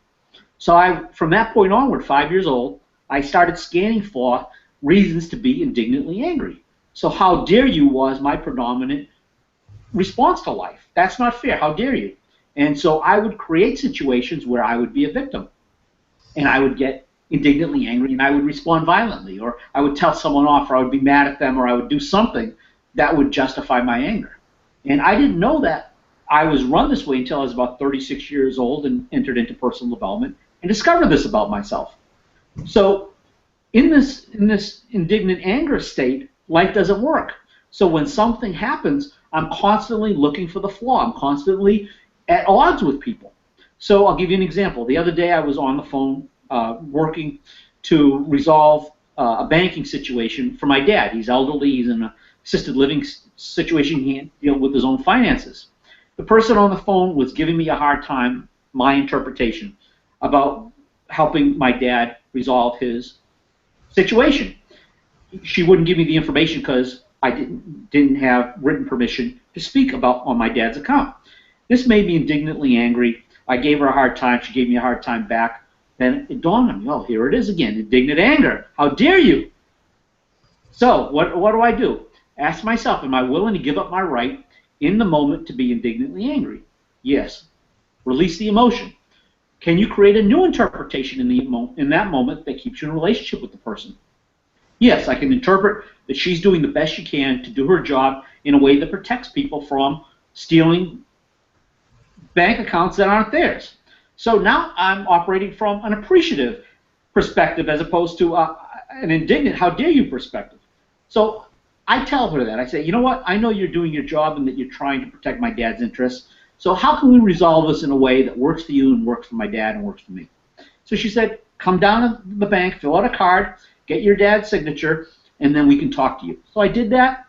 B: So from that point onward, 5 years old, I started scanning for reasons to be indignantly angry. So how dare you was my predominant response to life. That's not fair. How dare you? And so I would create situations where I would be a victim, and I would get indignantly angry, and I would respond violently, or I would tell someone off, or I would be mad at them, or I would do something that would justify my anger. And I didn't know that I was run this way until I was about 36 years old and entered into personal development and discovered this about myself. So in this indignant anger state, life doesn't work. So when something happens, I'm constantly looking for the flaw. I'm constantly at odds with people. So I'll give you an example. The other day I was on the phone working to resolve a banking situation for my dad. He's elderly. He's in an assisted living situation. He can't deal with his own finances. The person on the phone was giving me a hard time, my interpretation, about helping my dad resolve his situation. She wouldn't give me the information because I didn't have written permission to speak about on my dad's account. This made me indignantly angry. I gave her a hard time. She gave me a hard time back. Then it dawned on me, oh, here it is again, indignant anger. How dare you? So what do I do? Ask myself, am I willing to give up my right in the moment to be indignantly angry? Yes. Release the emotion. Can you create a new interpretation in that moment that keeps you in a relationship with the person? Yes, I can interpret that she's doing the best she can to do her job in a way that protects people from stealing bank accounts that aren't theirs. So now I'm operating from an appreciative perspective as opposed to an indignant, how dare you perspective. So I tell her that. I say, you know what? I know you're doing your job and that you're trying to protect my dad's interests. So how can we resolve this in a way that works for you and works for my dad and works for me? So she said, come down to the bank, fill out a card, get your dad's signature, and then we can talk to you. So I did that.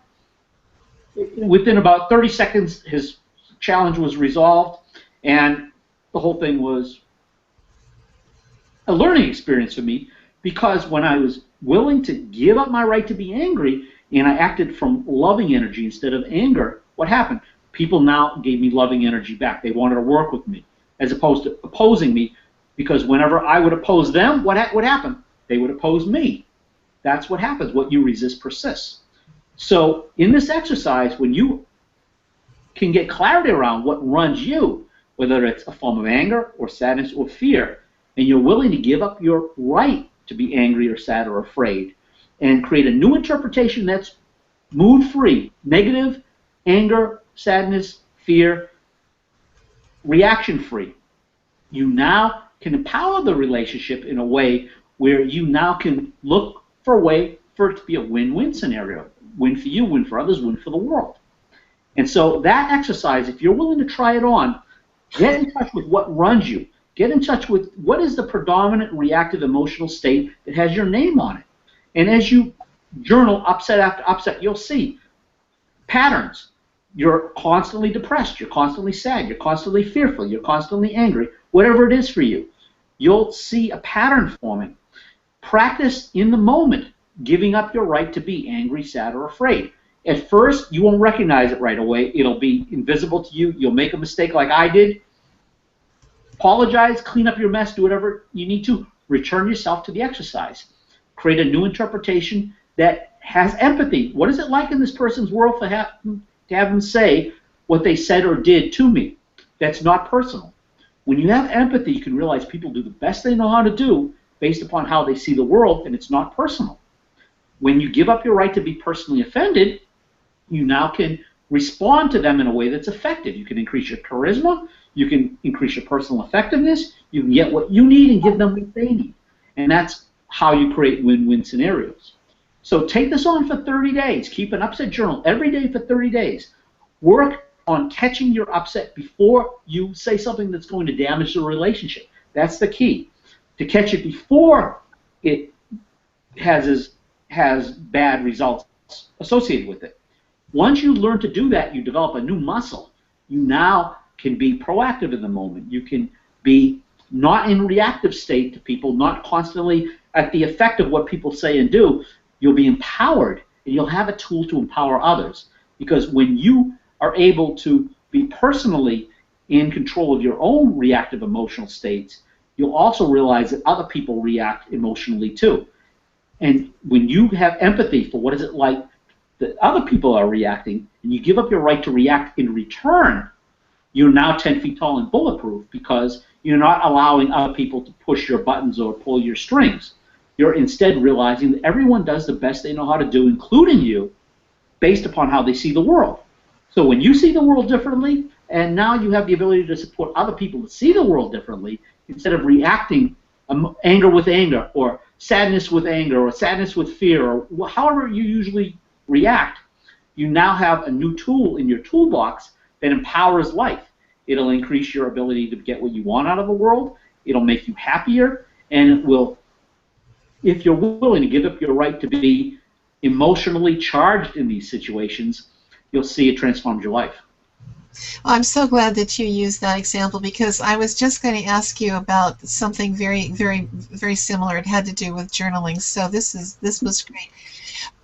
B: Within about 30 seconds, his challenge was resolved, and the whole thing was a learning experience for me, because when I was willing to give up my right to be angry and I acted from loving energy instead of anger, what happened? People now gave me loving energy back. They wanted to work with me as opposed to opposing me, because whenever I would oppose them, what happened? They would oppose me. That's what happens. What you resist persists. So in this exercise, when you can get clarity around what runs you, whether it's a form of anger or sadness or fear, and you're willing to give up your right to be angry or sad or afraid and create a new interpretation that's mood-free, negative, anger, sadness, fear, reaction-free, you now can empower the relationship in a way where you now can look for a way for it to be a win-win scenario. Win for you, win for others, win for the world. And so that exercise, if you're willing to try it on, get in touch with what runs you. Get in touch with what is the predominant reactive emotional state that has your name on it. And as you journal upset after upset, you'll see patterns. You're constantly depressed. You're constantly sad. You're constantly fearful. You're constantly angry. Whatever it is for you, you'll see a pattern forming. Practice in the moment, giving up your right to be angry, sad, or afraid. At first, you won't recognize it right away. It'll be invisible to you. You'll make a mistake like I did. Apologize, clean up your mess, do whatever you need to. Return yourself to the exercise. Create a new interpretation that has empathy. What is it like in this person's world to have them say what they said or did to me? That's not personal. When you have empathy, you can realize people do the best they know how to do based upon how they see the world, and it's not personal. When you give up your right to be personally offended, you now can respond to them in a way that's effective. You can increase your charisma, you can increase your personal effectiveness, you can get what you need and give them what they need. And that's how you create win-win scenarios. So take this on for 30 days. Keep an upset journal every day for 30 days. Work on catching your upset before you say something that's going to damage the relationship. That's the key. To catch it before it has bad results associated with it. Once you learn to do that, you develop a new muscle. You now can be proactive in the moment. You can be not in reactive state to people, not constantly at the effect of what people say and do. You'll be empowered, and you'll have a tool to empower others. Because when you are able to be personally in control of your own reactive emotional states, you'll also realize that other people react emotionally too. And when you have empathy for what is it like that other people are reacting, and you give up your right to react in return, you're now 10 feet tall and bulletproof because you're not allowing other people to push your buttons or pull your strings. You're instead realizing that everyone does the best they know how to do, including you, based upon how they see the world. So when you see the world differently, and now you have the ability to support other people to see the world differently, instead of reacting anger with anger, or sadness with anger, or sadness with fear, or however you usually react, you now have a new tool in your toolbox that empowers life. It'll increase your ability to get what you want out of the world. It'll make you happier, and it will, if you're willing to give up your right to be emotionally charged in these situations, you'll see it transforms your life.
A: Well, I'm so glad that you used that example, because I was just going to ask you about something very similar. It had to do with journaling. So this was great.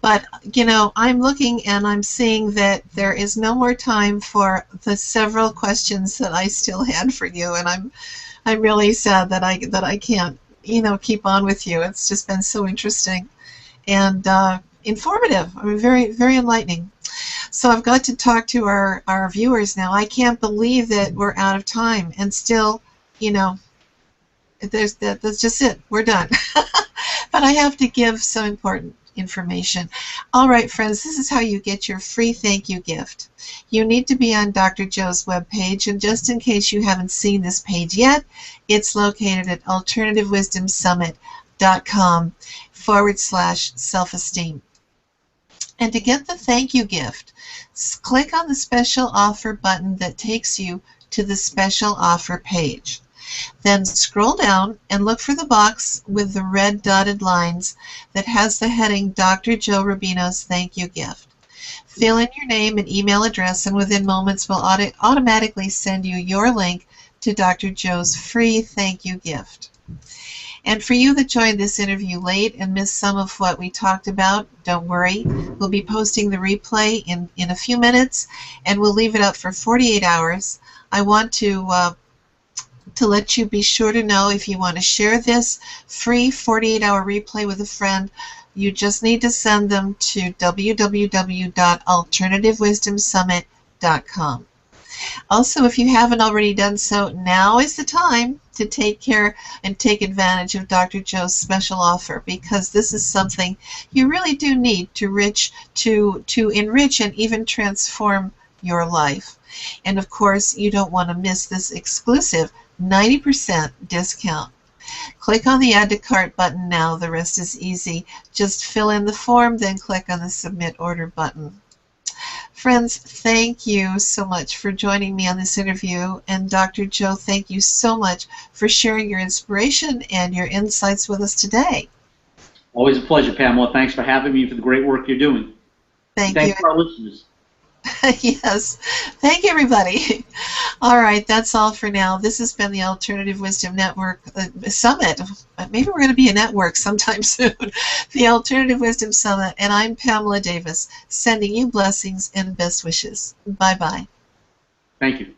A: But you know, I'm looking and I'm seeing that there is no more time for the several questions that I still had for you, and I'm really sad that I can't, you know, keep on with you. It's just been so interesting and informative. I mean, very enlightening. So I've got to talk to our viewers now. I can't believe that we're out of time, and still, you know, that's just it. We're done. But I have to give some important information. All right, friends, this is how you get your free thank you gift. You need to be on Dr. Joe's webpage, and just in case you haven't seen this page yet, it's located at alternativewisdomsummit.com/self-esteem. And to get the thank you gift, click on the special offer button that takes you to the special offer page. Then scroll down and look for the box with the red dotted lines that has the heading Dr. Joe Rubino's Thank You Gift. Fill in your name and email address, and within moments we'll automatically send you your link to Dr. Joe's free thank you gift. And for you that joined this interview late and missed some of what we talked about, don't worry. We'll be posting the replay in a few minutes, and we'll leave it up for 48 hours. I want to let you be sure to know, if you want to share this free 48-hour replay with a friend, you just need to send them to www.alternativewisdomsummit.com. Also, if you haven't already done so, now is the time to take care and take advantage of Dr. Joe's special offer, because this is something you really do need to enrich and even transform your life. And of course, you don't want to miss this exclusive 90% discount. Click on the Add to Cart button now. The rest is easy. Just fill in the form, then click on the Submit Order button. Friends, thank you so much for joining me on this interview. And Dr. Joe, thank you so much for sharing your inspiration and your insights with us today.
B: Always a pleasure, Pamela. Thanks for having me, for the great work you're doing.
A: Thank you.
B: Thanks to our listeners.
A: Yes. Thank you, everybody. All right, that's all for now. This has been the Alternative Wisdom Network Summit. Maybe we're going to be a network sometime soon. The Alternative Wisdom Summit, and I'm Pamela Davis, sending you blessings and best wishes. Bye-bye.
B: Thank you.